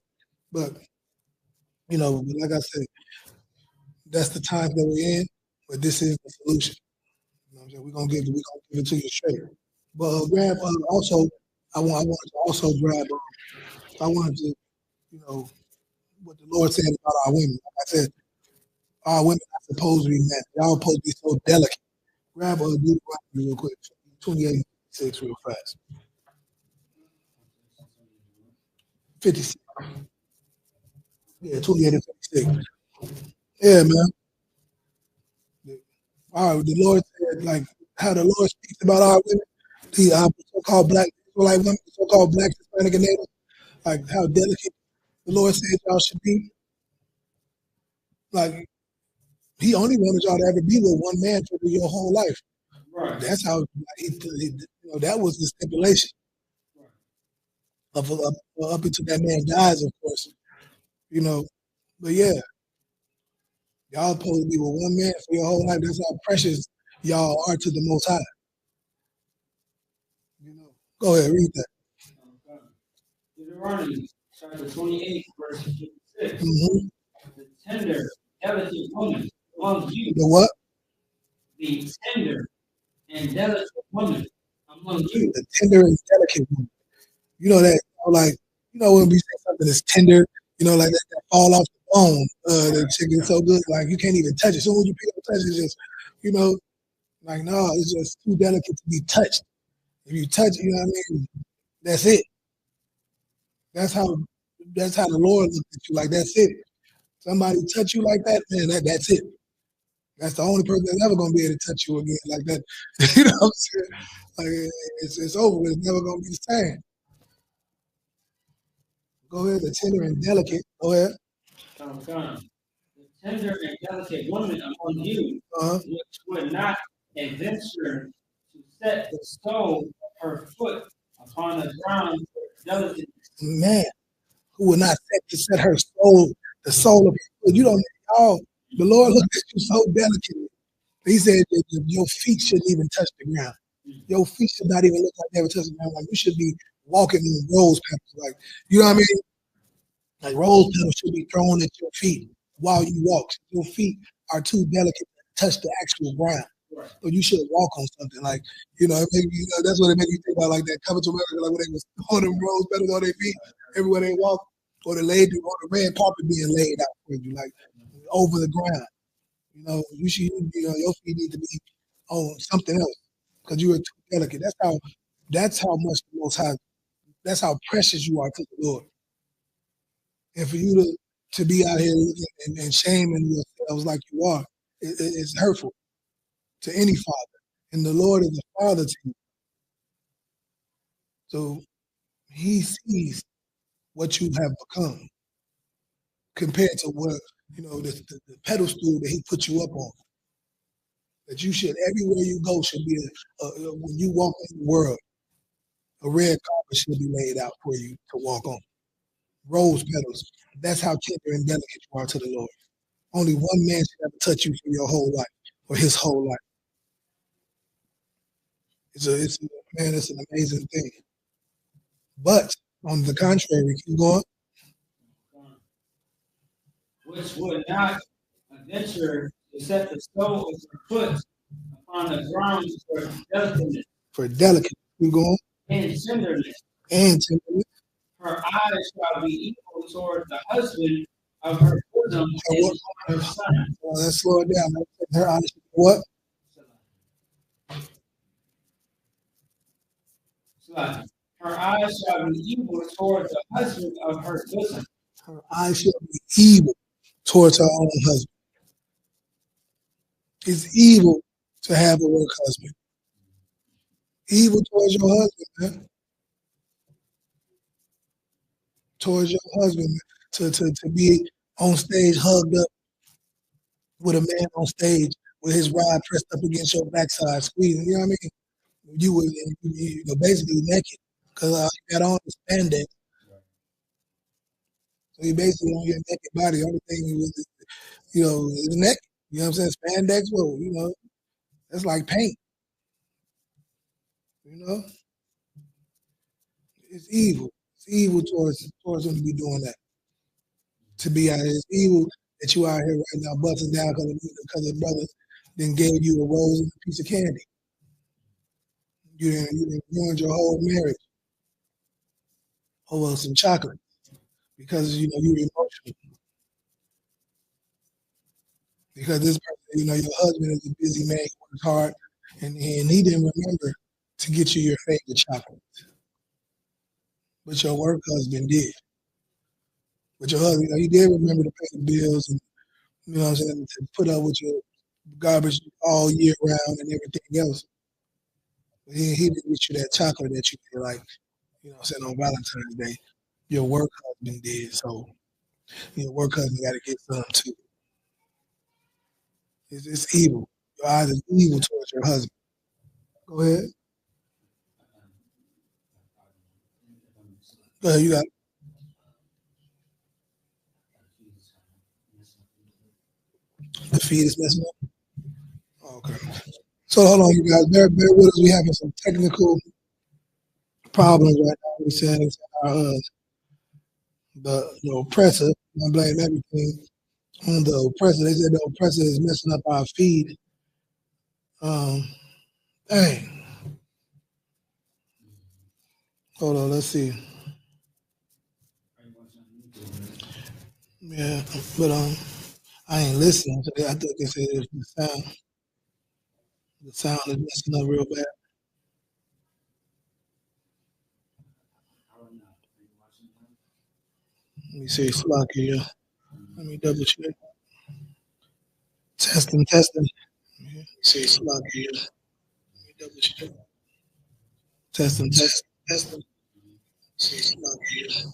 but like I said, that's the time that we're in, but this is the solution. You know what I'm saying? We're gonna give it to you straight. But grab also, I wanted to also grab. I wanted to, what the Lord said about our women. Like I said, our women are supposed to be men. Y'all supposed to be so delicate. Grab Deuteronomy real quick, 28:6 real fast. 56. Yeah, 28 and 56. Yeah, man. All right, the Lord said, like, how the Lord speaks about our women, the so-called black Israelite women, so-called black Hispanic and Native, like how delicate the Lord said y'all should be. Like, he only wanted y'all to ever be with one man for your whole life.
right.
That's how that was the stipulation of up until that man dies, of course. But yeah, y'all supposed to be with one man for your whole life. That's how precious y'all are to the Most High. Go ahead, read that.
Deuteronomy chapter 28, verse 56.
Mm-hmm.
The tender, delicate woman among you,
The what?
the tender and delicate woman among you.
The tender and delicate one. You know that, like, when we say something is tender, like that fall off the bone. The chicken is so good, like you can't even touch it. So when you pick up touch it, it's just, like no, it's just too delicate to be touched. If you touch it, you know what I mean? That's it. That's how the Lord looks at you. Like that's it. Somebody touch you like that, man. That's it. That's the only person that's ever gonna be able to touch you again like that. You know what I'm saying? Like it's over with. It's never gonna be the same. Go ahead, the tender and delicate. Go ahead.
The tender and delicate woman among you,
Uh-huh.
which would not adventure to set the sole of her foot upon the ground for delicate.
Man, who will not set her soul, the soul of her foot. You don't know. The Lord looked at you so delicately. He said that your feet shouldn't even touch the ground. Your feet should not even look like they ever touch the ground. Like you should be walking in rose petals. Like, you know what I mean? Like rose petals should be thrown at your feet while you walk. Your feet are too delicate to touch the actual ground. So you should walk on something. Like, that's what it made me think about, like that Coming to America, like when they was throwing them rose petals on their feet everywhere they walk, or the red carpet being laid out for you, like over the ground. You should, your feet need to be on something else because you are too delicate. That's how much the Most High, that's how precious you are to the Lord. And for you to be out here and shaming yourselves like you are, it's hurtful to any father. And the Lord is a father to you. So he sees what you have become compared to what, the pedestal that he put you up on. That you should, everywhere you go, should be, when you walk in the world, a red carpet should be laid out for you to walk on. Rose petals. That's how tender and delicate you are to the Lord. Only one man should ever touch you for your whole life, or his whole life. It's an amazing thing. But on the contrary, keep going.
Which would not adventure to set the sole of her foot upon the ground for delicateness.
For delicate, keep going.
And tenderness.
And tenderness.
Her eyes shall be equal toward the husband of her bosom and her son.
Let's slow it down. Her eyes should be what?
Her eyes shall be evil toward the husband of her bosom.
Her eyes shall be evil towards her own husband. It's evil to have a work husband. Evil towards your husband, man. Towards your husband, to be on stage hugged up with a man on stage with his rod pressed up against your backside, squeezing. You know what I mean? You were basically naked because you got on the spandex. So you basically on your naked body. The only thing you was, is naked. You know what I'm saying? Spandex, well, that's like paint. It's evil. It's evil towards him to be doing that. To be out here, it's evil that you out here right now busting down because the brother then gave you a rose and a piece of candy. You didn't ruin your whole marriage over some chocolate because you're emotional. Because this person, your husband is a busy man, he works hard, and he didn't remember to get you your favorite chocolate. But your work husband did. But your husband, he did remember to pay the bills and, to put up with your garbage all year round and everything else. But he didn't get you that chocolate that you feel like, on Valentine's Day. Your work husband did. So your work husband got to get some too. It's evil. Your eyes are evil towards your husband. Go ahead. Go ahead, you got it. The feed is messing up? Oh, okay. So hold on, you guys. Bear with us. We having some technical problems right now. We said it's the oppressor. I blame everything on the oppressor. They said the oppressor is messing up our feed. Um, dang. Hold on, let's see. Yeah, but I ain't listening. So I thought they said it was the sound. The sound is messing up real bad. Let me see, Slocky here. Let me double check. Testing, testing. Let me see, Slocky here. Let me double check. Testing, testing, testing. See, Slocky here.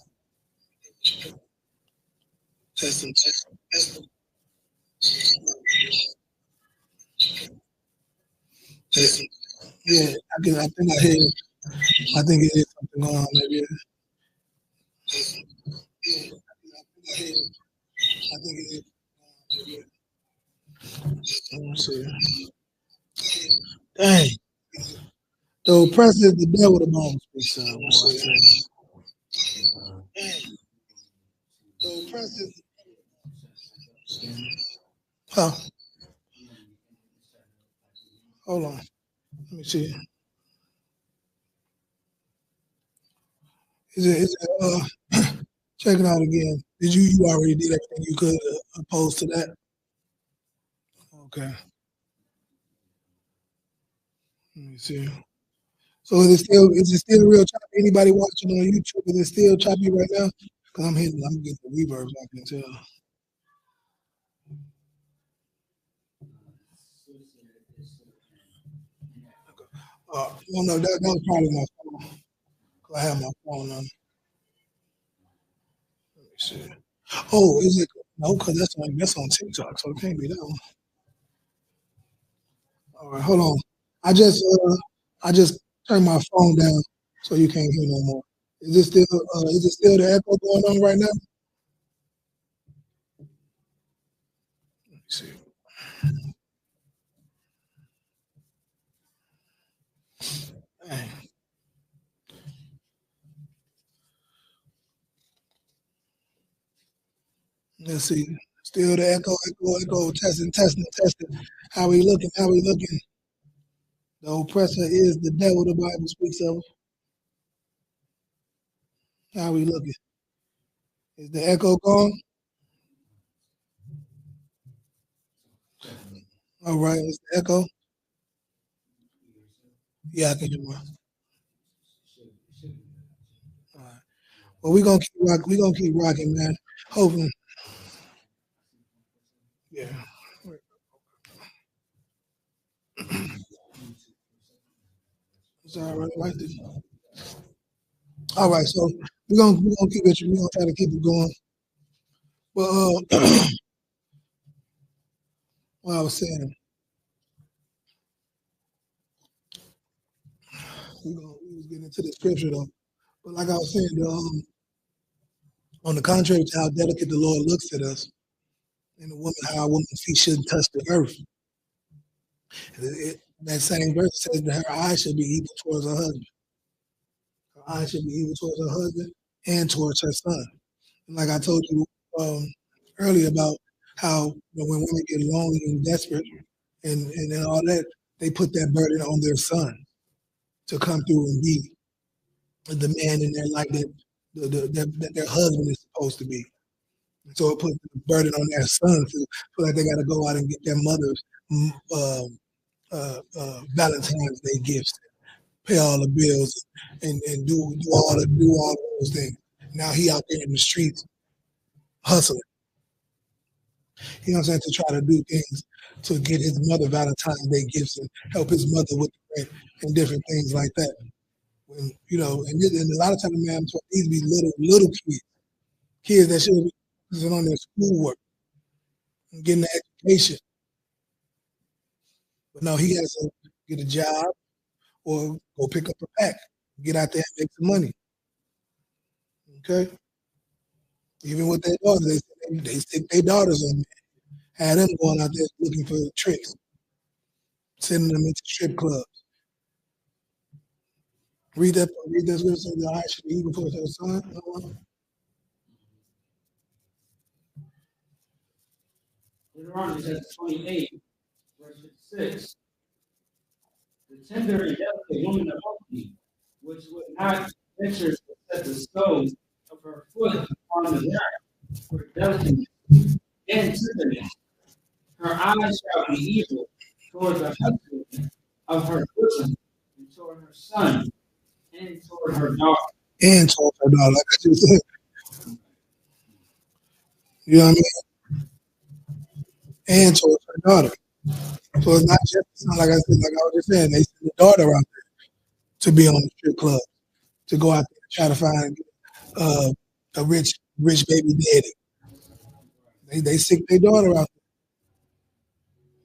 Testing, testing, testing. See, Slocky here. Testing. Yeah, I think I hear. I think it is something going on. Maybe. Testing. Yeah, I think I hear. I think it is. Maybe. Let me see. Dang. The oppressor is the devil, the Bible speaks of. Dang. The oppressor is. Huh? Hold on. Let me see. Is it check it out again. You already did everything you could opposed to that? Okay. Let me see. So is it still real choppy? Anybody watching on YouTube, is it still choppy right now? Because I'm getting the reverb, I can tell. No, no, that was probably my phone. 'Cause I have my phone on. Let me see. Oh, is it? No, because that's on TikTok, so it can't be that one. All right, hold on. I just I just turned my phone down so you can't hear no more. Is it still the echo going on right now? Let me see. Dang. Let's see. Still the echo, echo, echo, testing, testing, testing. How we looking? How we looking? The oppressor is the devil the Bible speaks of. How we looking? Is the echo gone? All right, is the echo? Yeah, I can hear one. All right. Well, we're gonna keep rocking, man. Hoping, yeah. It's all right, like this. All right, so we're gonna keep it. We're gonna try to keep it going. Well, what I was saying, we was getting into the scripture though. But like I was saying, on the contrary to how delicate the Lord looks at us, and the woman, how a woman's feet shouldn't touch the earth. That same verse says that her eyes should be evil towards her husband. Her eyes should be evil towards her husband and towards her son. And like I told you earlier about how when women get lonely and desperate and all that, they put that burden on their son to come through and be the man in their life that their husband is supposed to be. So it puts the burden on their son to feel like they got to go out and get their mother's Valentine's Day gifts, pay all the bills, and do all those things. Now he out there in the streets hustling. You know what I'm saying? To try to do things to get his mother Valentine's Day gifts and help his mother with the rent and different things like that. When and a lot of times, man, these be little kids that should be focusing on their schoolwork and getting an education. But no, he has to get a job or go pick up a pack, get out there and make some money. Okay, even with their daughters, they stick their daughters on there. Had them going out there looking for tricks, sending them into strip clubs. Read that. Read that scripture. The eye should be evil before the sun.
Deuteronomy chapter 28, verse 56. The tender and delicate woman among thee, which would not venture to set the soles of her foot upon the ground, for delicacy and tenderness. Her eyes shall be evil toward the husband of her bosom, and toward her son, and toward her daughter.
And toward her daughter, like I just said. You know what I mean? And towards her daughter. So it's not just the son, like I said, like I was just saying, they send the daughter out there to be on the strip club, to go out there and try to find a rich baby daddy. They sick their daughter out there.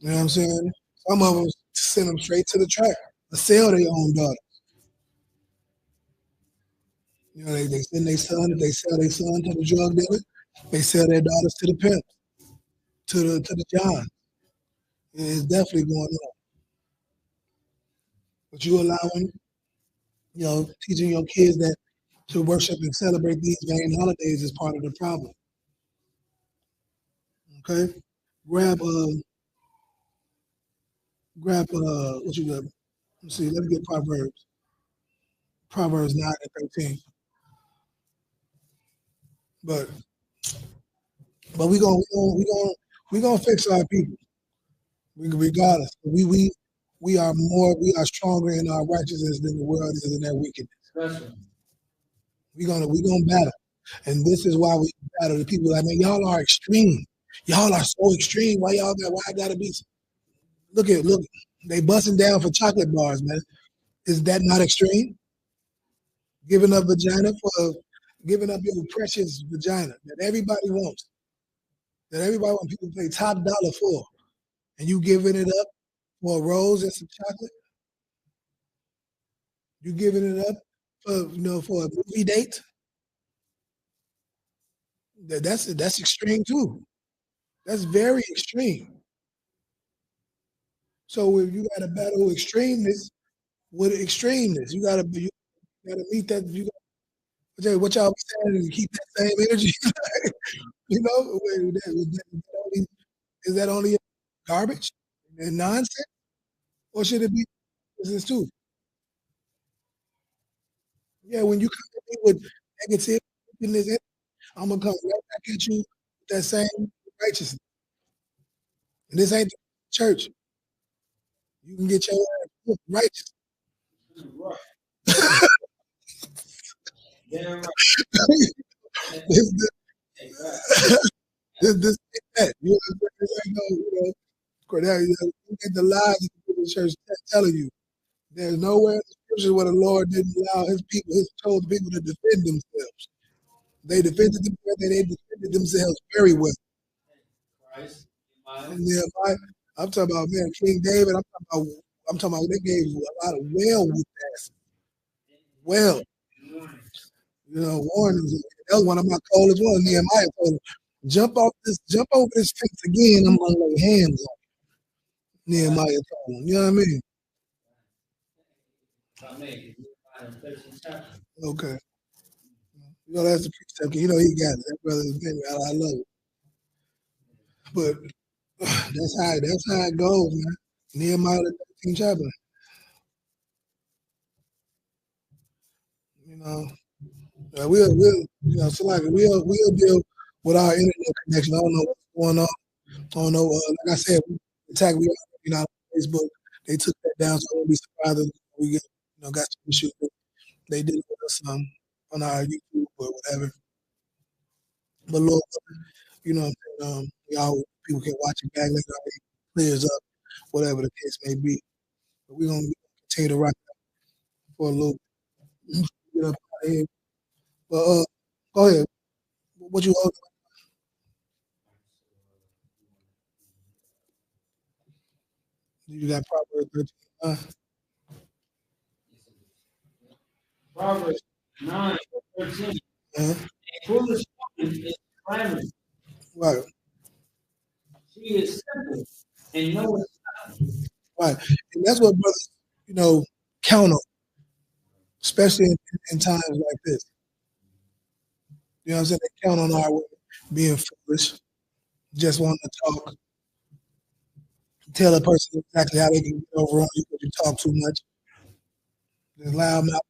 You know what I'm saying? Some of them send them straight to the track to sell their own daughter. You know, they send their son, they sell their son to the drug dealer, they sell their daughters to the pimp, to the John. It's definitely going on. But you allowing, teaching your kids that to worship and celebrate these vain holidays is part of the problem. Okay? Grab what you got? Let's see, let's get Proverbs. Proverbs 9 and 13. But we gonna fix our people. Regardless. We are stronger in our righteousness than the world is in their wickedness. We're gonna battle. And this is why we battle the people like, man, y'all are extreme. Y'all are so extreme. Why I gotta be look, they busting down for chocolate bars, man. Is that not extreme? Giving up your precious vagina that everybody wants. That everybody wants people to pay top dollar for. And you giving it up for a rose and some chocolate? You giving it up for a movie date? That's extreme too. That's very extreme. So if you got to battle extremeness with extremeness, you gotta meet that. What y'all be saying is keep that same energy. Is that only garbage and nonsense, or should it be business too? Yeah, when you come at me with negative, I'm gonna come right back at you with that same righteousness. And this ain't the church. You can get your ass righteous. this, this ain't that. This ain't no, Cornell, you get the lies of the church telling you. There's nowhere in the scriptures where the Lord didn't allow his chosen people to defend themselves. They defended themselves very well. And I'm talking about, man, King David. I'm talking about they gave a lot of well, warnings. That was one of my coldest ones. Nehemiah told him, jump over this fence again. I'm gonna lay hands on you. Nehemiah told him. You know what I mean? Okay. That's the precept. He got it. That brother is been. I love it. But that's how it goes, man. Nehemiah the 13th chapter. We'll deal with our internet connection. I don't know what's going on. I don't know. Like I said, attack on Facebook. They took that down, so I won't be surprised if we get got some issues. They did it with us on our YouTube or whatever. But Lord, y'all people can watch it back later. It clears up, whatever the case may be. But we're gonna continue to rock for a little. Get up out of here. But go ahead. What you hold? You got Proverbs 13.
Proverbs 9:13. A foolish woman is clamoring.
Right.
She is simple and knows nothing.
Right. And that's what brothers, count on. especially in times like this. You know what I'm saying? They count on our women being foolish, just wanting to talk, tell a person exactly how they can get over on you because you talk too much. Just loud mouth.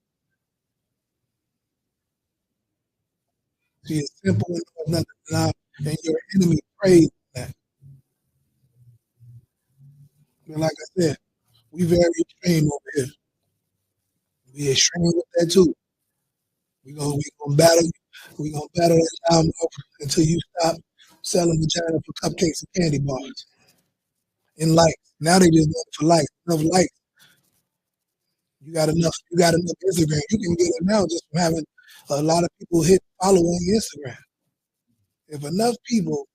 She is simple and knows nothing loud, and your enemy prays that. But like I said, we very extreme over here. We extreme with that too. We gonna battle. We gonna battle that loud mouth until you stop selling vagina for cupcakes and candy bars and likes. Now they just doing it for likes. Enough likes. You got enough. You got enough Instagram. You can get it now just from having a lot of people hit follow on your Instagram. If enough people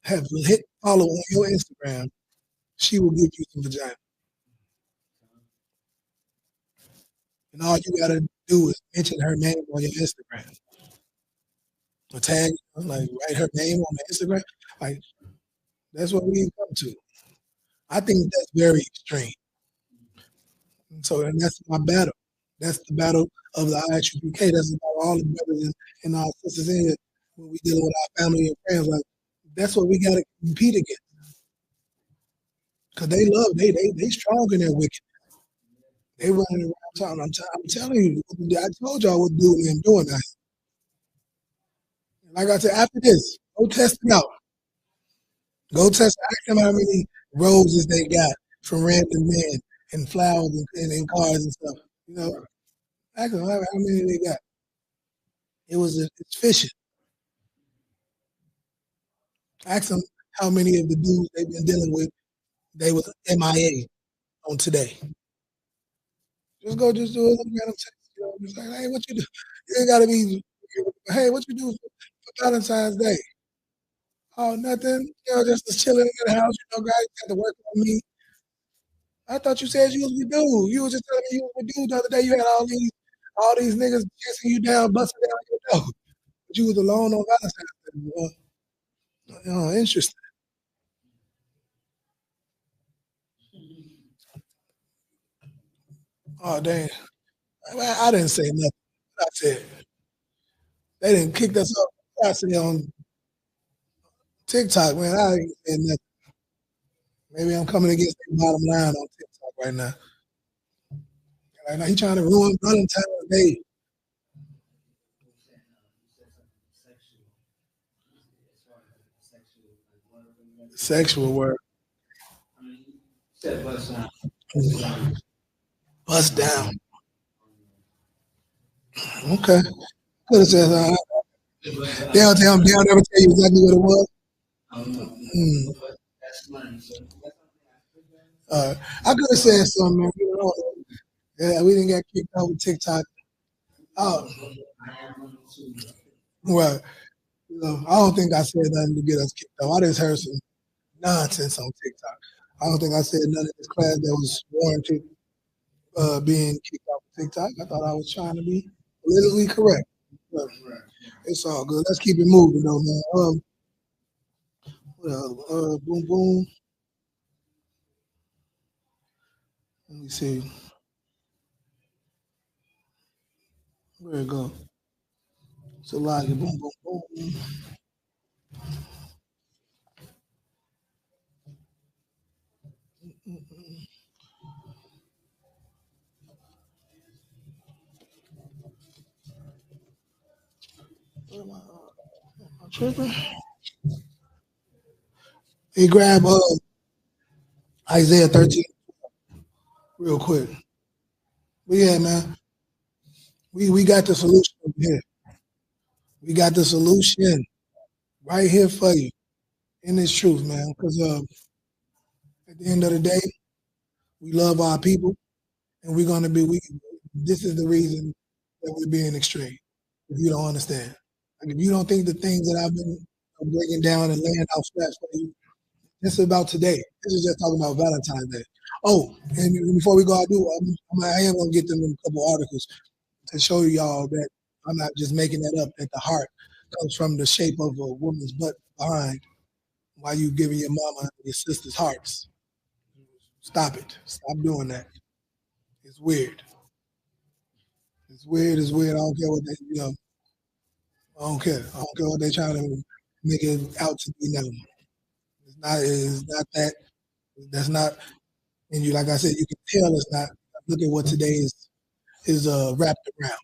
have hit follow on your Instagram, she will give you some vagina. And all you gotta do is mention her name on your Instagram. Or tag, like write her name on the Instagram. Like that's what we come to. I think that's very extreme. And that's my battle. That's the battle of the IHBK. That's about all the brothers and our sisters in here when we dealing with our family and friends. Like that's what we gotta compete against. Cause they love, they strong in their wicked. They running around town. I'm telling you, I told y'all what doing and doing that. Like I said, after this, go test it out. Go test. Ask them how many roses they got from random men and flowers and cars and stuff. You know, ask them how many they got. It's fishing. Ask them how many of the dudes they've been dealing with they was MIA on today. Just do a little random text. You know, just like, hey, what you do? You ain't gotta be. Hey, what you do for Valentine's Day? Oh, nothing. You know, just chilling in the house. You know, guys got to work on me. I thought you said you was with dude. You was just telling me you was with dude the other day. You had all these niggas chasing you down, busting down your door. But you was alone on Valentine's Day. Oh, interesting. Oh, dang. I didn't say nothing. I said they didn't kick us off. I said on TikTok, man. I ain't saying nothing. Maybe I'm coming against the bottom line on TikTok right now. Like, now he trying to ruin Valentine's Day. Sexual work.
Said bust down.
Bust down. Okay. Could have said they don't ever tell you exactly what it was.
I don't know.
Hmm.
But that's money. So
I could have said something, man. You know, yeah, we didn't get kicked out with TikTok. Oh,
I am money too.
well, you know, I don't think I said nothing to get us kicked out. I just heard some nonsense on TikTok. I don't think I said nothing in this class that was warranted being kicked out of TikTok. I thought I was trying to be politically correct. But
Right.
it's all good. Let's keep it moving, though, man. Boom, boom. Let me see. Where it go? Salagi. Boom, boom, boom. Where am I tripping? Hey, grab Isaiah 13 real quick. But yeah, man, we got the solution over here. We got the solution right here for you in this truth, man. Because at the end of the day, we love our people, and we're gonna be. We This is the reason that we're being extreme. If you don't understand, like if you don't think the things that I've been breaking down and laying out flat for you, this is about today. This is just talking about Valentine's Day. Oh, and before we go, I am gonna get them in a couple articles to show y'all that I'm not just making that up. That the heart comes from the shape of a woman's butt behind. While you giving your mama and your sister's hearts, stop it. Stop doing that. It's weird. It's weird. It's weird. I don't care what they, I don't care. I don't care what they trying to make it out to be now. It's not. It's not that. That's not. And you, like I said, you can tell it's not. Look at what today is wrapped around.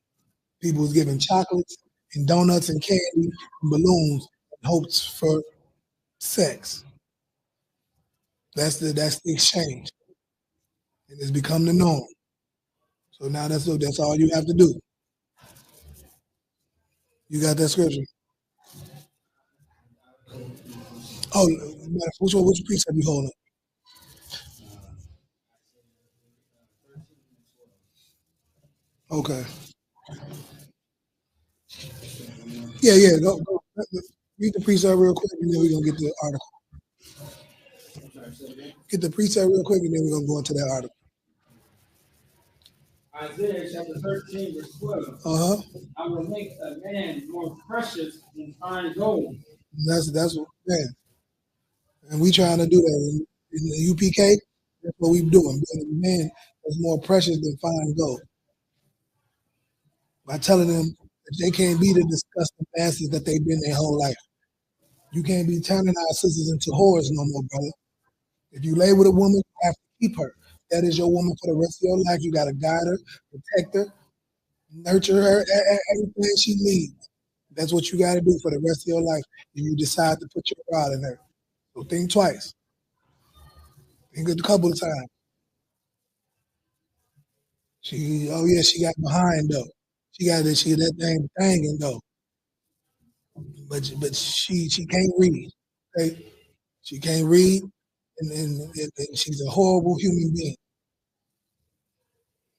People was giving chocolates and donuts and candy and balloons in hopes for sex. That's the exchange, and it's become the norm. So now that's all you have to do. You got that scripture? Oh, which precept you holding? Okay. Yeah, yeah. Go. Read the precept real quick, and then we're gonna get the article. Get the precept real quick, and then we're gonna go into that article.
Isaiah chapter 13, verse 12.
Uh huh.
I will make a man more precious than fine gold.
That's what man. And we trying to do that in the UPK. That's what we doing. Being a man is more precious than fine gold. By telling them that they can't be the disgusting bastards that they've been their whole life. You can't be turning our sisters into whores no more, brother. If you lay with a woman, you have to keep her. That is your woman for the rest of your life. You got to guide her, protect her, nurture her, everything she needs. That's what you got to do for the rest of your life. If you decide to put your rod in her. So think twice. Think a couple of times. Oh yeah, she got behind though. She that thing banging though. But she can't read. Okay, she can't read, and she's a horrible human being.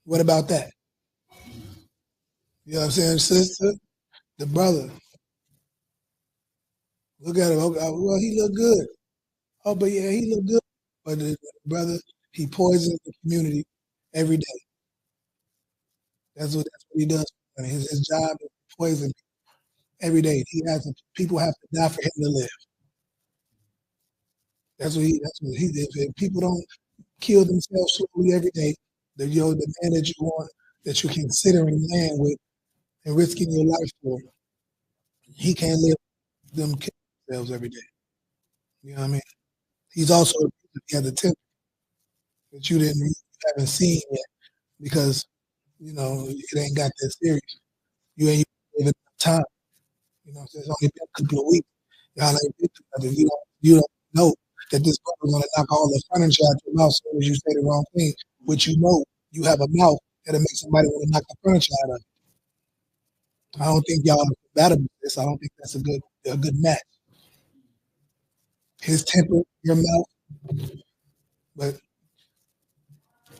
What about that? You know what I'm saying, sister? The brother. Look at him. Okay, well, he look good. Oh, but yeah, he look good. But the brother, he poisons the community every day. That's what he does. I mean, his job is to poison every day. People have to die for him to live. That's what he did. If people don't kill themselves slowly every day, the man that you want, that you're considering land with and risking your life for, he can't live them kill themselves every day. You know what I mean? He's also he has a temper that you haven't seen yet because it ain't got that serious. You ain't given time. So it's only been a couple of weeks. Y'all ain't been together. You don't know that this brother's gonna knock all the furniture out your mouth as soon as you say the wrong thing, which you have a mouth that'll make somebody want to knock the furniture out of it. I don't think y'all are compatible with this. I don't think that's a good match. His temper, your mouth, but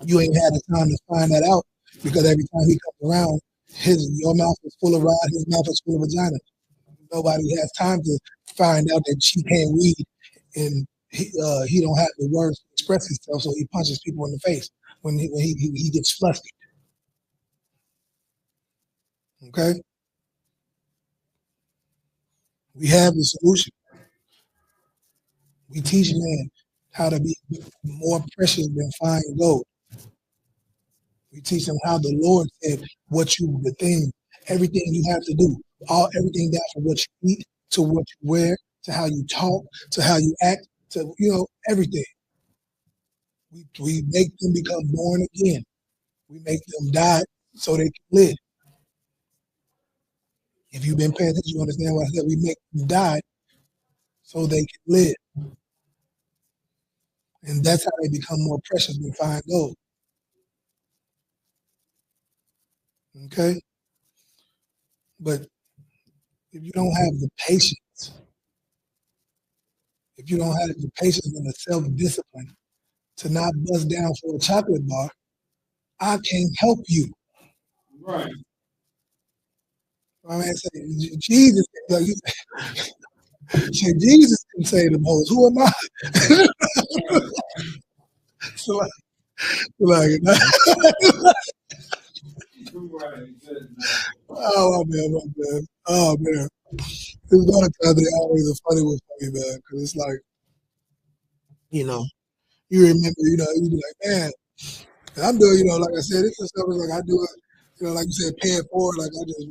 you ain't had the time to find that out because every time he comes around, your mouth is full of rod, his mouth is full of vagina. Nobody has time to find out that she can't read and he don't have the words to express himself, so he punches people in the face when he gets flustered. Okay, we have the solution. We teach men how to be more precious than fine gold. We teach them how the Lord said everything you have to do, everything down from what you eat to what you wear to how you talk to how you act to everything. We make them become born again. We make them die so they can live. If you've been paying attention, you understand what I said. We make them die so they can live. And that's how they become more precious than fine gold. Okay? But if you don't have the patience, if you don't have the patience and the self-discipline to not bust down for a chocolate bar, I can't help you.
Right.
I mean, Jesus, like Jesus can save them hoes. Who am I? so like oh my man. Oh man. There's a lot of times they always are funny with me, man, because it's like, you remember, you be like, man, and I'm doing, like I said, it's just stuff like I do it like you said, pay it forward. Like I just,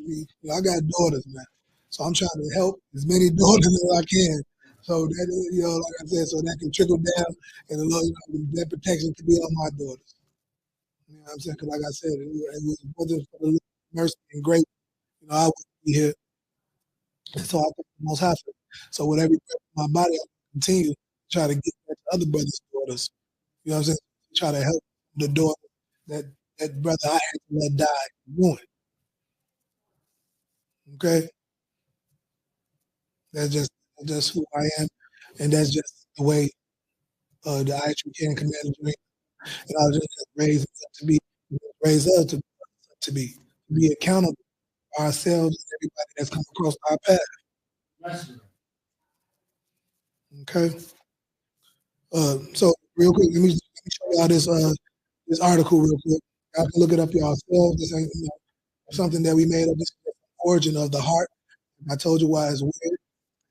I got daughters, man. So I'm trying to help as many daughters as I can. So that, like I said, so that can trickle down, and that protection can be on my daughters. You know what I'm saying? Because like I said, it wasn't for the mercy and grace, I wouldn't be here. And so I thank the Most High for it. So with every breath in my body, I continue to try to get back to other brothers and daughters. You know what I'm saying? Try to help the daughter that that brother I had to let die ruined. Okay, that's who I am, and that's just the way the IHBK Commander Dream. And I was just raised up to be raised up to be accountable for ourselves and everybody that's come across our path. Okay. So real quick, let me show y'all this article real quick. Y'all can look it up yourselves. This ain't something that we made up. This is the origin of the heart. I told you why it's weird that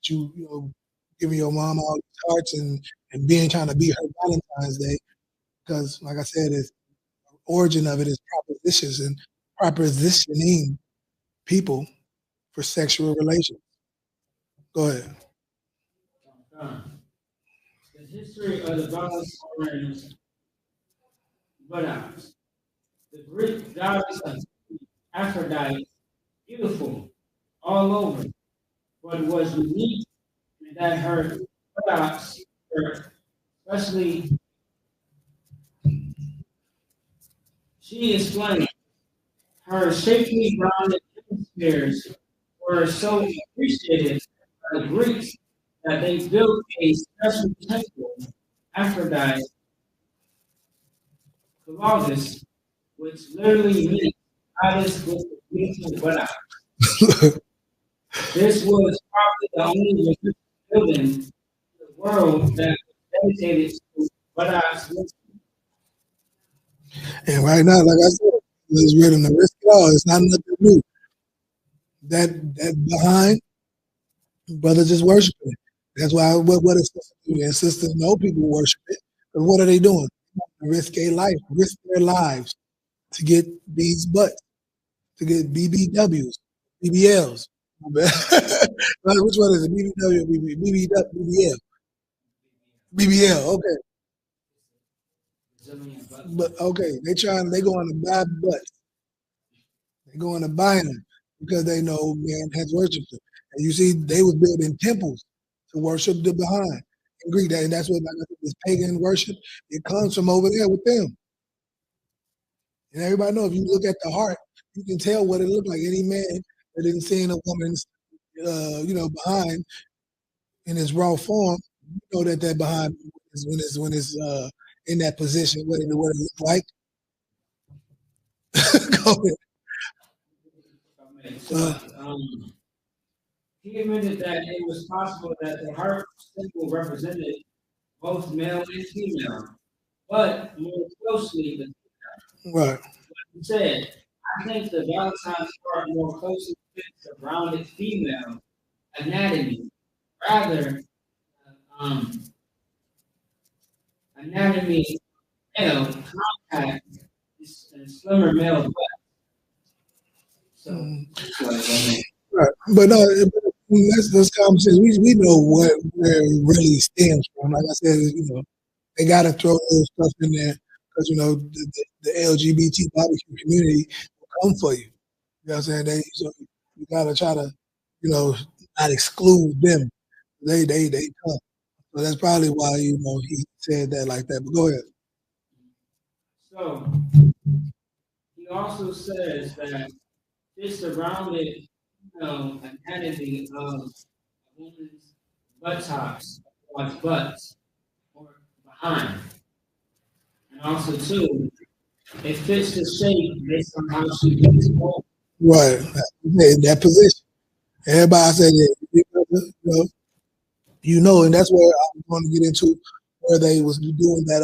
you giving your mom all these hearts and being trying to be her Valentine's Day, because like I said, the origin of it is propositions and propositioning people for sexual relations. Go ahead.
The history of the goddess Orange buttocks. The Greek goddess of Aphrodite, beautiful all over. What was unique is that her buttocks were especially, she explained, her shapely rounded hemispheres were so appreciated by the Greeks that they built a special temple, Aphrodite Colossus, which literally means goddess with the beautiful buttocks. This was probably the only religious building in the world that was dedicated to buttocks.
And right now, like I said, it's written to risk it all. It's not nothing new. That behind brothers just worshiping it. That's why what is supposed to do. And sisters know people worship it. But what are they doing? Risk their lives to get these butts, to get BBWs, BBLs. Which one is it? BBW, BBL, BBL. Okay, but okay, they going to buy butts. They going to buy them because they know man has worshipped them. And you see, they was building temples to worship the behind in Greek. And that's what like, this pagan worship. It comes from over there with them. And everybody know if you look at the heart, you can tell what it looked like. Any man that isn't seeing a woman's, behind in its raw form, you know that behind is when it's in that position, what it look like. Go ahead.
He admitted that it was possible that the heart symbol represented both male and female, but more closely the female.
Right.
He said, I think the Valentine's heart more closely fits the rounded female anatomy, rather anatomy male compact and slimmer male butt. So,
right. But no, let's conversation. We know where it really stems from. Like I said, they got to throw little stuff in there because the LGBT barbecue community will come for you. You know what I'm saying? So you got to try to not exclude them. They come. So that's probably why he said that like that. But go ahead.
So he also says that this surrounded anatomy of a woman's buttocks, or butts, or behind. And also, too, it fits the shape based on how she gets home.
Right. In that position. Everybody said that, and that's where I'm going to get into where they was doing that,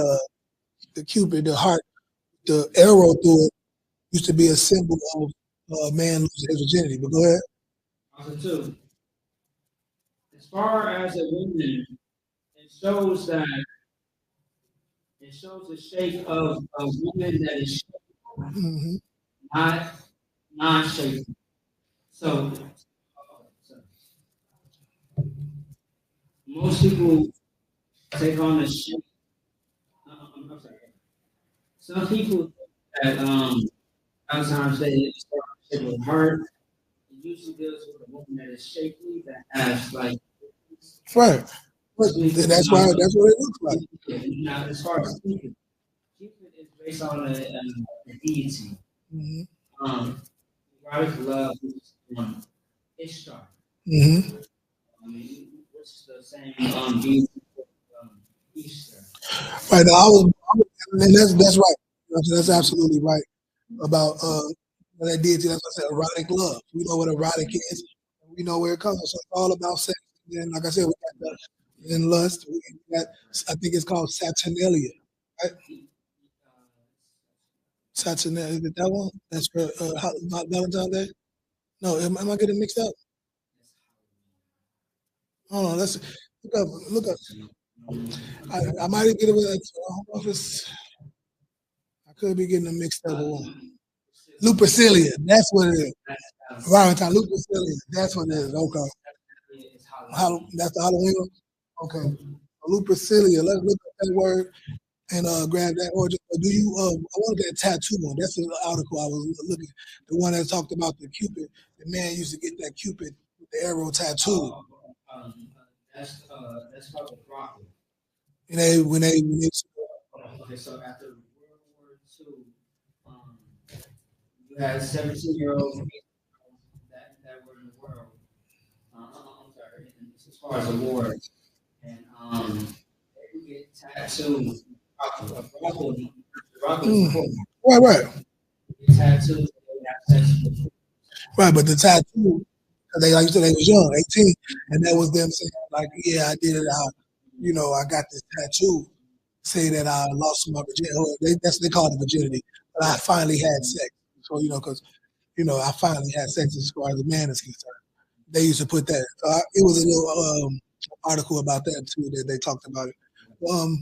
the Cupid, the heart, the arrow through it used to be a symbol of a man losing his virginity. But go ahead.
Also, too, as far as a woman, it shows the shape of a woman that is not non-shapely. So, so most people take on the shape. I'm sorry. Some people that sometimes they start shape with heart. It usually deals with a woman that is shapely that has like
Right. But
sweet.
that's why that's what it looks like.
Now, as far as Cupid is based on a deity.
Hmm.
Erotic love is Ishtar.
Hmm.
I mean, which is the same deity Easter.
Right now, and that's right. That's absolutely right about that deity. That's what I said, erotic love. We know what erotic is. We know where it comes from. So it's all about sex. And then, like I said, we got the in lust. We got, I think it's called Saturnalia. Right? Saturnalia. Is it that one? That's for Valentine's Day. No, am I getting mixed up? Hold on. Let's look up. Look up. I might get it with. I don't know if it's. I could be getting them mixed up with one. Lupercilia. That's what it is. Valentine. Lupercilia. That's what it is. Okay. That's the Halloween one? Okay. Lupercilia. Let's look up that word and grab that. Or do you? I wanted that tattoo one. That's the article I was looking. The one that talked about the Cupid. The man used to get that Cupid with the arrow tattoo. That's called the broccoli. And when they okay, so after World War II, you had 17-year-olds that were in the world. I'm sorry, as far as the war, and they would get tattooed. Broccoli, right, right. Get tattooed. Right, but the tattoo, 'cause they like you said, they was young, 18, and that was them saying like, yeah, I did it. I got this tattoo, say that I lost my virginity. That's what they call it virginity, but I finally had sex. So because I finally had sex as far as a man is concerned. They used to put that. So it was a little article about that too that they talked about it.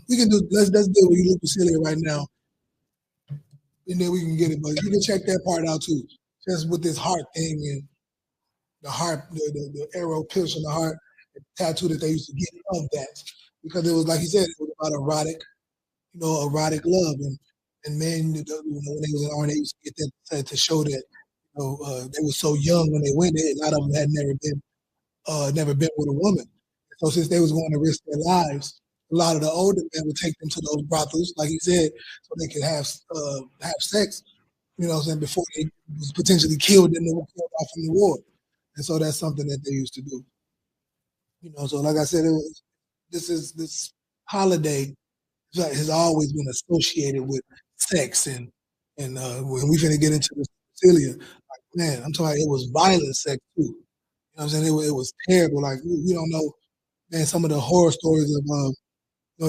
We can do. Let's deal with Lupercilia right now, and then we can get it. But you can check that part out too, just with this heart thing and the heart, the arrow piercing the heart, the tattoo that they used to get of that, because it was like he said, it was about erotic, erotic love, and men, when they was in the army, they used to get that to show that they were so young when they went. A lot of them had never been with a woman. So since they was going to risk their lives, a lot of the older men would take them to those brothels, like he said, so they could have sex. What I'm saying, before they was potentially killed and they were killed off in the war. And so that's something that they used to do. So like I said, this holiday has always been associated with sex and when we finna get into this Celia, like man, I'm talking it was violent sex too. I'm saying? It was terrible. Like you don't know, man, some of the horror stories of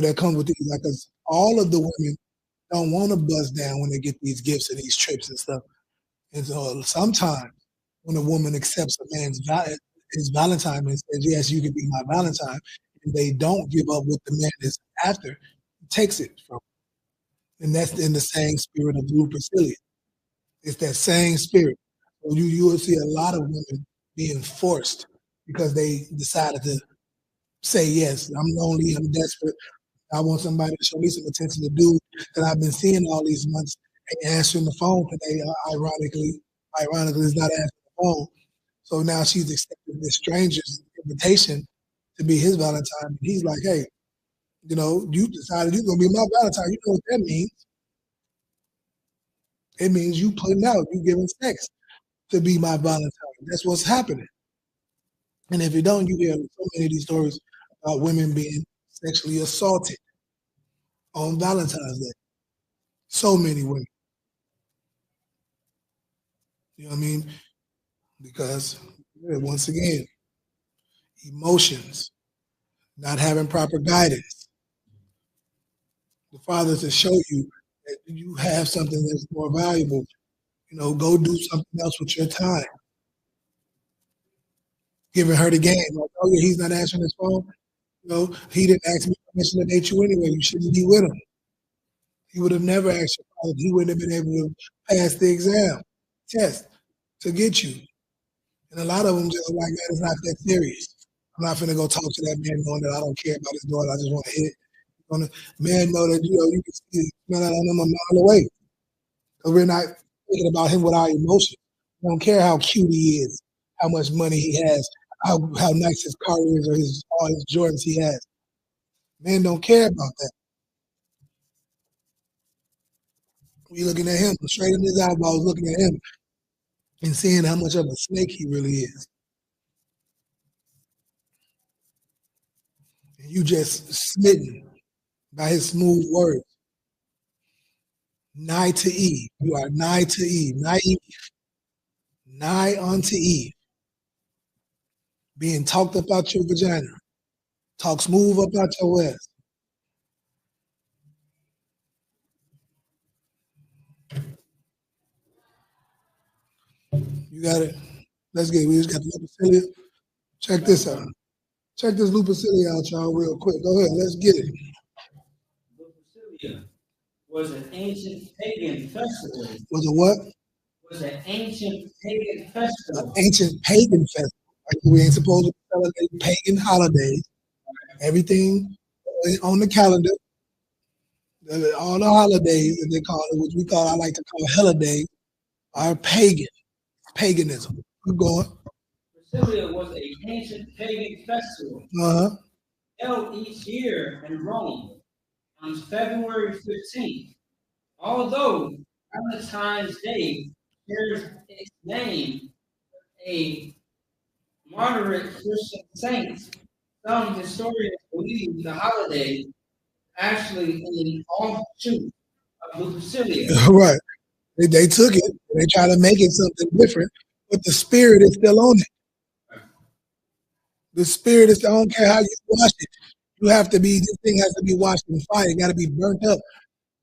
that come with these, like 'cause all of the women don't want to buzz down when they get these gifts and these trips and stuff. And so sometimes when a woman accepts a man's his Valentine and says, "Yes, you can be my Valentine," and they don't give up what the man is after, he takes it from them. And that's in the same spirit of Lupercilia. It's that same spirit. So you will see a lot of women being forced because they decided to say yes. I'm lonely. I'm desperate. I want somebody to show me some attention. The dude that I've been seeing all these months ain't answering the phone today. Ironically, is not answering the phone. So now she's accepting this stranger's invitation to be his Valentine. And he's like, hey, you decided you're gonna be my Valentine. You know what that means? It means you putting out, you giving sex to be my Valentine. That's what's happening. And if you don't, you hear so many of these stories about women being sexually assaulted on Valentine's Day. So many women. You know what I mean? Because once again, emotions, not having proper guidance. The father to show you that you have something that's more valuable. Go do something else with your time. Giving her the game, like, oh yeah, he's not answering his phone. He didn't ask me permission to date you anyway. You shouldn't be with him. He would have never asked your father. He wouldn't have been able to pass the exam test to get you. And a lot of them just like that. It's not that serious. I'm not finna go talk to that man knowing that I don't care about his daughter. I just want to hit. Man know that you can see smell that on him a mile away. Because we're not thinking about him with our emotions. We don't care how cute he is, how much money he has, how nice his car is, or all his Jordans he has. Men don't care about that. We looking at him straight in his eyeballs, looking at him and seeing how much of a snake he really is. And you just smitten by his smooth words. Nigh to Eve. You are nigh to Eve. Nigh unto Eve. Being talked about your vagina. Talk smooth about your ass. You got it. Let's get it. We just got the Lupercalia. Check this out. Check this Lupercalia out, y'all, real quick. Go ahead. Let's get it.
Lupercalia was an ancient pagan festival.
Was a what?
Was an ancient pagan festival.
An ancient pagan festival. Like we ain't supposed to celebrate pagan holidays. Everything on the calendar, all the holidays that they call it, which I like to call holidays, are pagan. Paganism. Keep going.
Lupercalia was an ancient pagan festival held each year in Rome on February 15th. Although Valentine's Day shares its name, a moderate Christian saint, some historians believe the holiday actually an offshoot of Lupercalia.
Right. They took it, and they try to make it something different, but the spirit is still on it. The spirit is, I don't care how you wash it. You have to be, this thing has to be washed in fire. It got to be burnt up.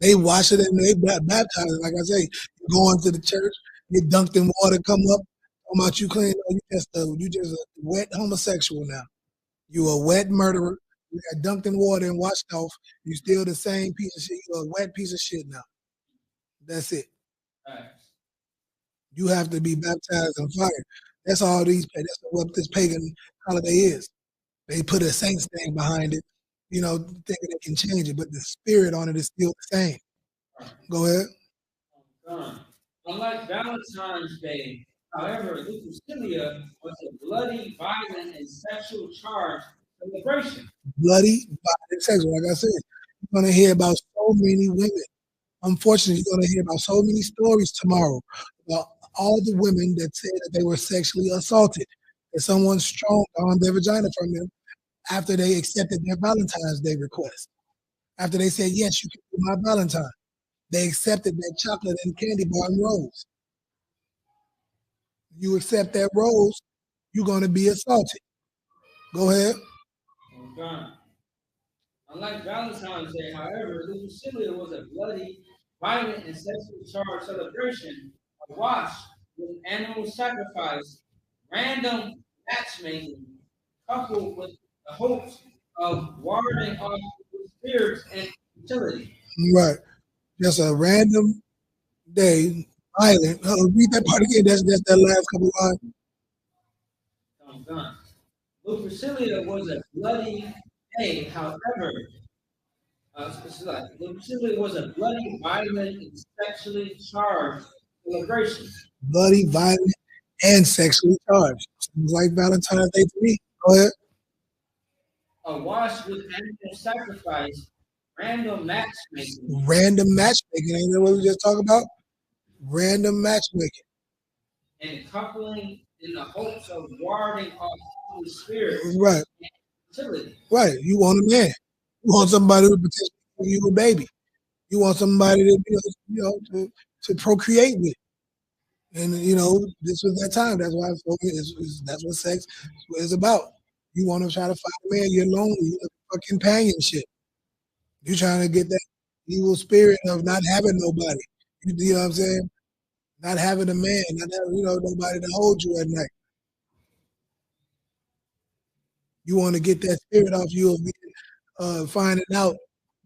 They wash it and they baptize it. Like I say, you go into the church, get dunked in water, come up, talking about you clean. No, you just a wet homosexual now. You a wet murderer. You got dunked in water and washed off. You still the same piece of shit. You're a wet piece of shit now. That's it.
Right.
You have to be baptized in fire. That's that's what this pagan holiday is. They put a saint's name behind it, thinking they can change it, but the spirit on it is still the same. Go ahead.
Unlike Valentine's Day, however, Lupercalia was a bloody, violent, and sexual charged celebration.
Bloody, violent, sexual. Like I said, you're going to hear about so many women. Unfortunately, you're going to hear about so many stories tomorrow about all the women that said that they were sexually assaulted, that someone strong on their vagina from them after they accepted their Valentine's Day request. After they said, yes, you can be my Valentine. They accepted that chocolate and candy bar and rose. You accept that rose, you're going to be assaulted. Go ahead.
Okay. Unlike Valentine's Day, however, Lupercalia was a bloody, violent, and sexually charged celebration awash with animal sacrifice, random matchmaking, coupled with the hopes of warding off spirits and fertility.
Right. Just a random day, violent. Read that part again. That's that last couple lines.
I'm done. Lupercalia was a bloody day, however, Lupercalia was a bloody, violent, and sexually charged celebration.
Bloody, violent, and sexually charged. Sounds like Valentine's Day to me. Go ahead.
Awash with animal sacrifice, random matchmaking.
Random matchmaking. Ain't that what we just talked about? Random matchmaking.
And coupling in the hopes of warding off the spirits.
Right.
And fertility.
Right. You want a man. You want somebody who potentially give you a baby. You want somebody to to procreate with. And this was that time. That's why that's what sex is about. You want to try to find a man. You're lonely. You're looking for companionship. You're trying to get that evil spirit of not having nobody. You know what I'm saying? Not having a man, not having nobody to hold you at night. You want to get that spirit off you of finding out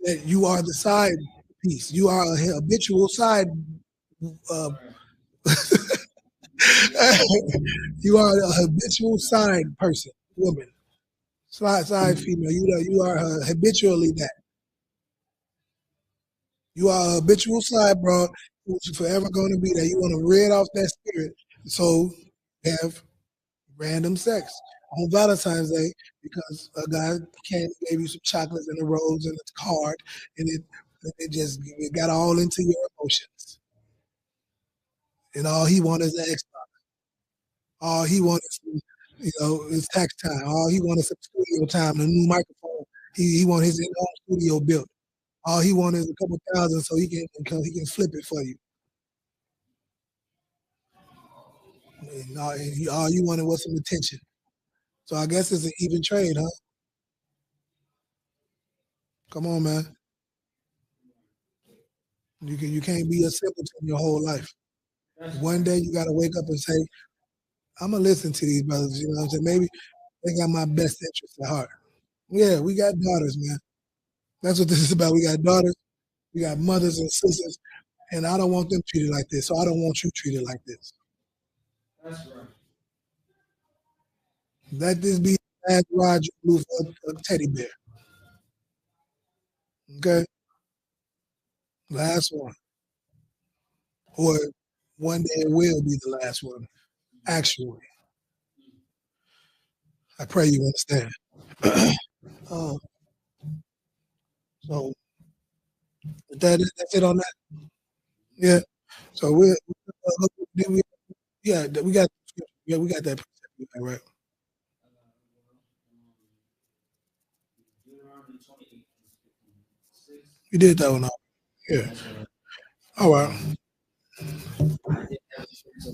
that you are the side piece. You are a habitual side You are a habitual side person, woman, side female. You are habitually that. You are a habitual side broad who's forever going to be there. You want to rid off that spirit, so have random sex on Valentine's Day because a guy came gave you some chocolates and a rose and a card, and it just it got all into your emotions. And all he wanted is the Xbox. All he wanted is tax time. All he wanted is some studio time, a new microphone. He wanted his own studio built. All he wanted is a couple thousand so he can flip it for you. All you wanted was some attention. So I guess it's an even trade, huh? Come on, man. You can't be a simpleton your whole life. One day you gotta wake up and say, I'm gonna listen to these brothers. You know what I'm saying? Maybe they got my best interest at heart. Yeah, we got daughters, man. That's what this is about. We got daughters, we got mothers and sisters, and I don't want them treated like this. So I don't want you treated like this.
That's right.
Let this be the last ride you move a teddy bear. Okay? Last one. Or one day it will be the last one. Actually. I pray you understand. uh, so that's it on that. Yeah. So we we got that right.
Deuteronomy 28 56.
You did that one. Yeah.
That's right.
All right.
I did have a scripture.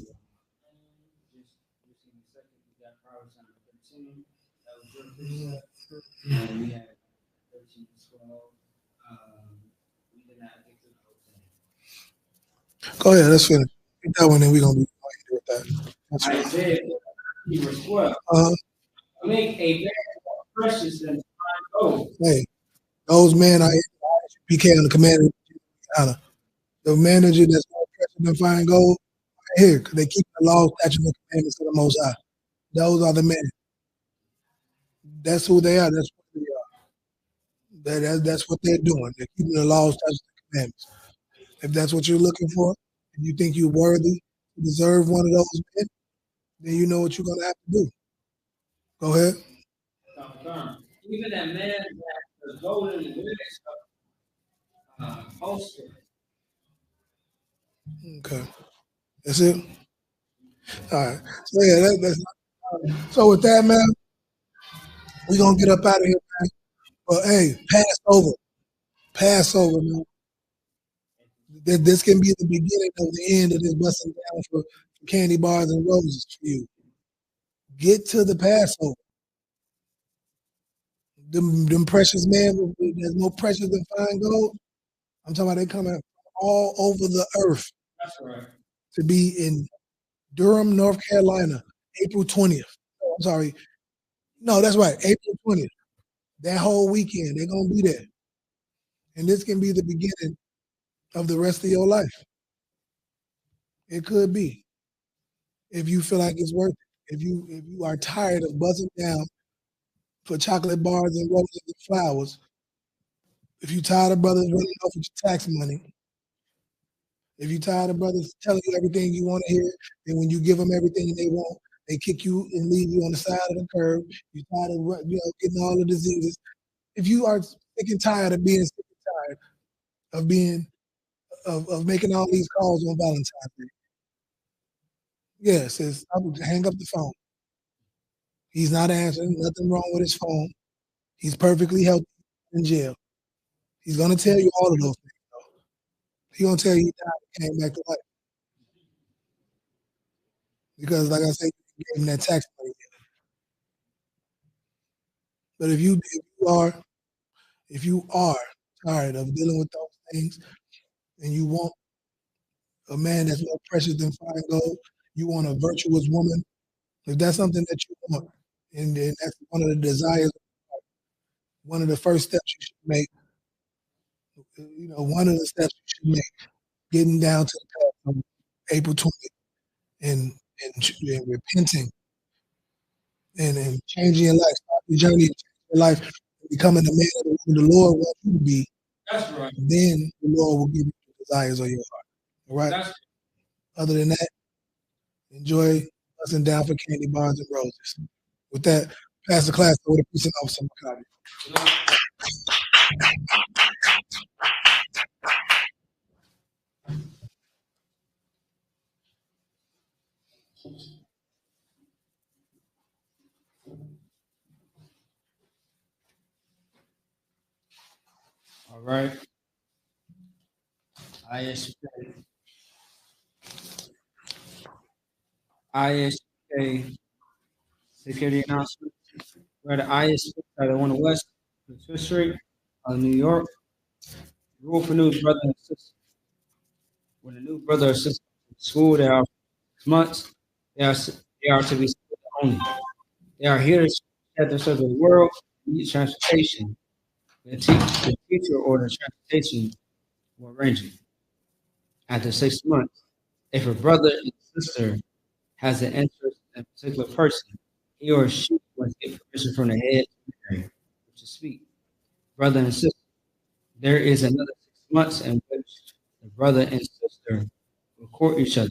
Just in a second, we got Proverbs 13. That was your precept. And we had 13 to 12. We did not get to the whole thing.
Go ahead. Let's finish. Get that one, and we're gonna be with that. That's right.
Isaiah verse 12.
Uh,
Make a bed more precious than fine gold.
hey, those men are PK on the commander. The manager that's more precious than fine gold. Right here, because they keep the law, statutes, and commandments of the Most High. Those are the men. That's who they are. That's what they are. That's what they're doing. They're keeping the law, statutes, and commandments. If that's what you're looking for, and you think you're worthy to deserve one of those men, then you know what you're gonna have to do. Go ahead.
Even that man that the golden witness holster.
Okay, that's it. All right. So yeah, so with that, man, we gonna get up out of here, man. But hey, Passover, man. This can be the beginning of the end of this busting down for candy bars and roses for you. Get to the Passover. Them precious man, there's no precious than fine gold. I'm talking about they coming all over the earth.
That's right.
To be in Durham, North Carolina, April 20th. Oh, I'm sorry. No, that's right, April 20th. That whole weekend, they're gonna be there. And this can be the beginning of the rest of your life. It could be. If you feel like it's worth it. If you are tired of buzzing down for chocolate bars and roses and flowers, if you tired of brothers running off with your tax money, if you tired of brothers telling you everything you want to hear, and when you give them everything they want, they kick you and leave you on the side of the curb. You tired of getting all the diseases. If you are sick and tired of being sick and tired of being of making all these calls on Valentine's Day, yeah, says I would hang up the phone. He's not answering. Nothing wrong with his phone. He's perfectly healthy in jail. He's gonna tell you all of those things. He's gonna tell you he died and came back to life. Because like I said, you gave him that tax money. But if you are tired of dealing with those things and you want a man that's more precious than fine gold, you want a virtuous woman, if that's something that you want, and that's one of the desires, one of the first steps you should make, one of the steps you should make, getting down to the April 20th and and repenting and changing your life, start your journey, change your life, and becoming the man or the woman the Lord wants you to be,
That's right.
then the Lord will give you the desires of your heart. All right.
That's
Other than that, enjoy busting down for candy bars and roses. With that, pass the class over to Precinct Officer Maccabi.
all right. ISK, ISK security announcement. We're at the ISK at the 1 West, Fifth Street, New York. Rule for new brother and sister. When a new brother or sister in school, they are 6 months. They are to be student only. They are here to at the serve the world, need transportation. The teacher or the transportation will arrange it. After 6 months, if a brother and sister has an interest in a particular person, he or she must get permission from the head to marry, which is sweet. Brother and sister, there is another 6 months in which the brother and sister will court each other.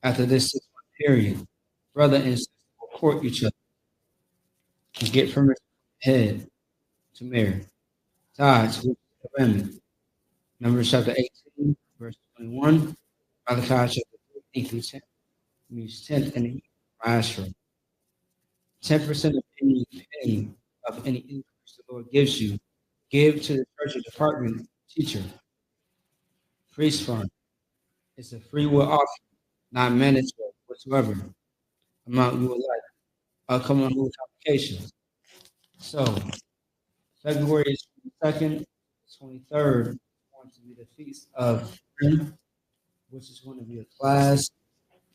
After this 6 month period, brother and sister will court each other and get permission from the head to marry. Tides, which is the commandment. Numbers chapter 18, verse 21. Malachi chapter 3, 8 through 10. Means tenth in the Ashra. 10% of any penny of any increase the Lord gives you, give to the treasury department teacher. Priest fund. It's a free will offering, not mandatory whatsoever. Amount you would like. Upcoming move applications. So February 22nd, 23rd is going to be the feast of Purim, which is going to be a class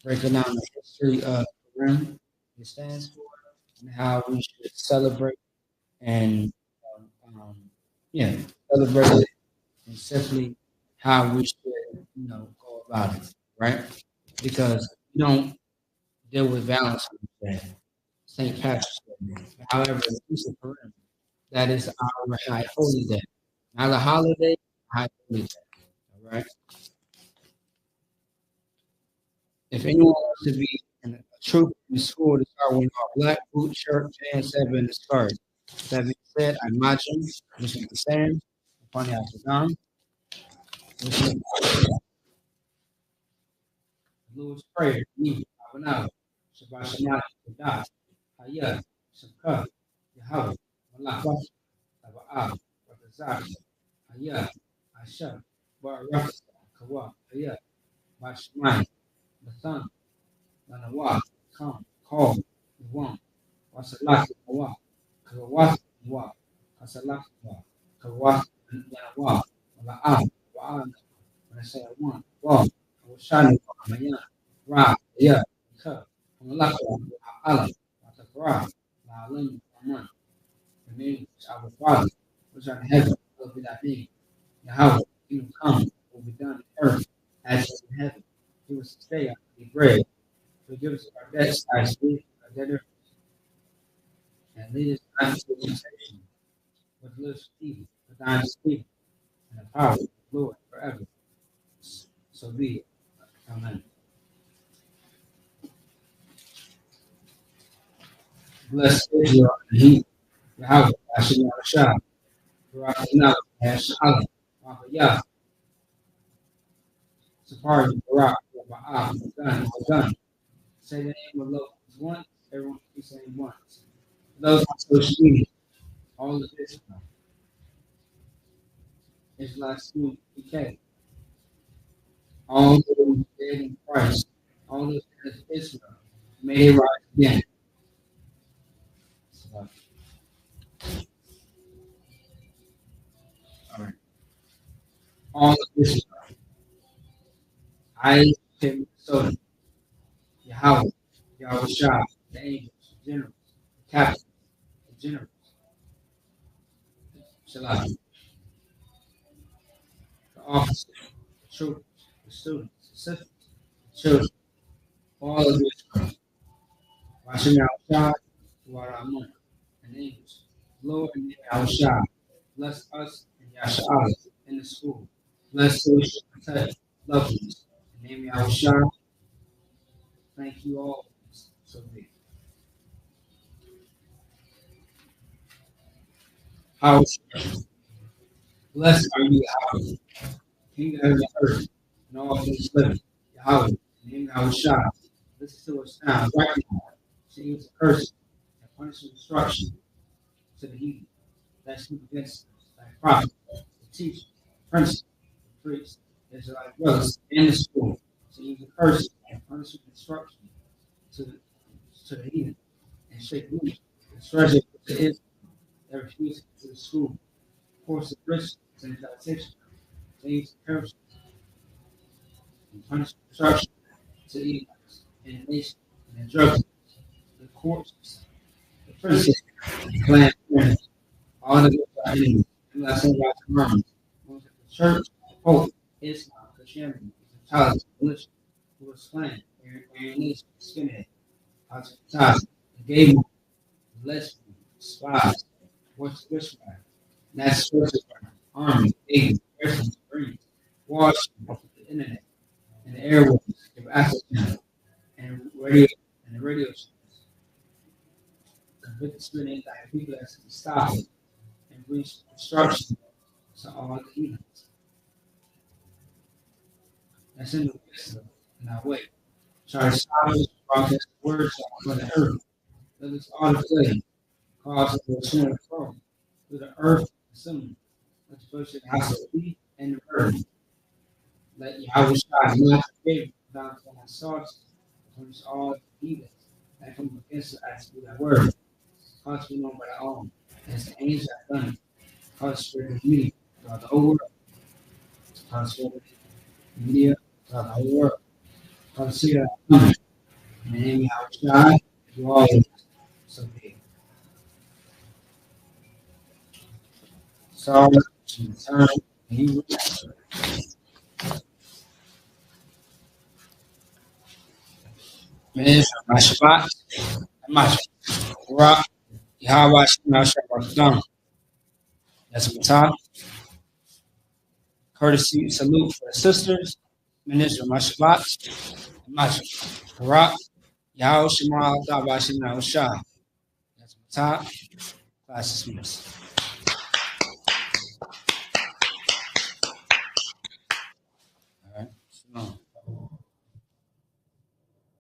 breaking down the history of Purim, it stands for, and how we should celebrate and um, yeah, celebrate it, and simply how we should, go about it, right? Because we don't deal with Valentine's Day, St. Patrick's Day. However, the Feast of Purim, that is our high holy day, not a holiday, high holy day. All right. If anyone wants to be in a troop in school to start wearing all black boot, shirt, pants, seven, and scarf. That being said, I imagine Mr. Sam, upon the African, Lord's Prayer, me, Abana, Shabbat Shalom, Kodah, Hayat, Shabbat, Yahweh, Malach, Taba'ah, Rakazak, Hayat, Asha, Barak, Kawa, Hayat, Bashmai, Nathan, Nanawa, Kam, Call, Iwan, Wasalak, Kawa, Kawa, Wa, Kasalak, Wa, Kawa, Yanawa, Mala'ah, Wa'an, when I say I want, Wa, Washani, Mayan, Ra, Ya, Ka, Malaka, Allah, Watakra, La'alim, Aman, the name is our Father, which art in heaven, hallowed be thy name. Yahweh, kingdom come, will be done on earth as it is in heaven. Give us this day our daily bread. Forgive us our debts as we forgive our debtors. And lead us not into temptation, but deliver us from evil. For thine is the kingdom, and the power of the Lord forever. So be it. Amen. Bless Israel and he, Yahweh, Hashem Yahshua, Barak Hanah, Hashem Allah, Yah, Sapari, Barak, Ba'ah, Magan. Say the name of the Lord once, everyone keep saying once. Those on social media, all of this is like school PK. All those dead in Christ, all those dead in Israel, may they rise again. So, all right. All of Israel, I came Minnesota, Yahweh, Yahweh Shah, the angels, the generals, the captains, the generals, Shalom, the officers, the troopers, the students, the sisters, the children, all of this. Washing out shine throughout our month and angels. Lord, and our shine. Bless us and Yasha'Allah in the school. Bless those who protect loved ones. And name our shine. Thank you all. So big. House. Blessed are you, Yahweh, King of the earth, and all things living. Yahweh, name our shine. Listen to us now, right now. Change the curse and punish and destruction to the heathen that speak against us, thy prophet, the teacher, the prince, the priest, the Israelite brothers, and the school. Change the curse and punish and destruction to the heathen, and shake loose the treasure to Israel that refused to the school. Force the Christians and taxation. Change the curse and punish and destruction to Edomites and the nation and the drug, the courts, the princes, the clan, all the enemies, and last thing about the Romans, the church, the Pope, Islam, Christianity, the Taliban, militia, who was slain, Aryan nation, skinhead, hospitality, the gay man, the lesbian, spies, what's this man, that's forces, army, navy, air force, marines, Washington, the internet, and the airways, of Africa, and radio, and the radio shows. Convict spirit anti people as to stop it and bring destruction to all the heathens. That's in the wisdom in our way. Try to stop us from this word on the earth. Let us all play, cause of the sin of the throne, through the earth and the sun. Let's push the house of the wheat and the bird. Let Yahweh shine not forgive down to our sources, punish all the heathens that come against us through that word. Cause we know by our own, as the angels have done it. Cause spirit of beauty throughout the whole world. Cause spirit of media throughout the whole world. Cause see that coming. In the name of Yahweh Shai, you always so big. So, turn, and you man, my Shabbat, my Rock, Yahweh Shabbat, that's my time. Courtesy salute for the sisters, Minister Mashvat, Rock, Yahweh Shemal, Yahweh Shemal Shah. That's my top. Class dismissed. All right.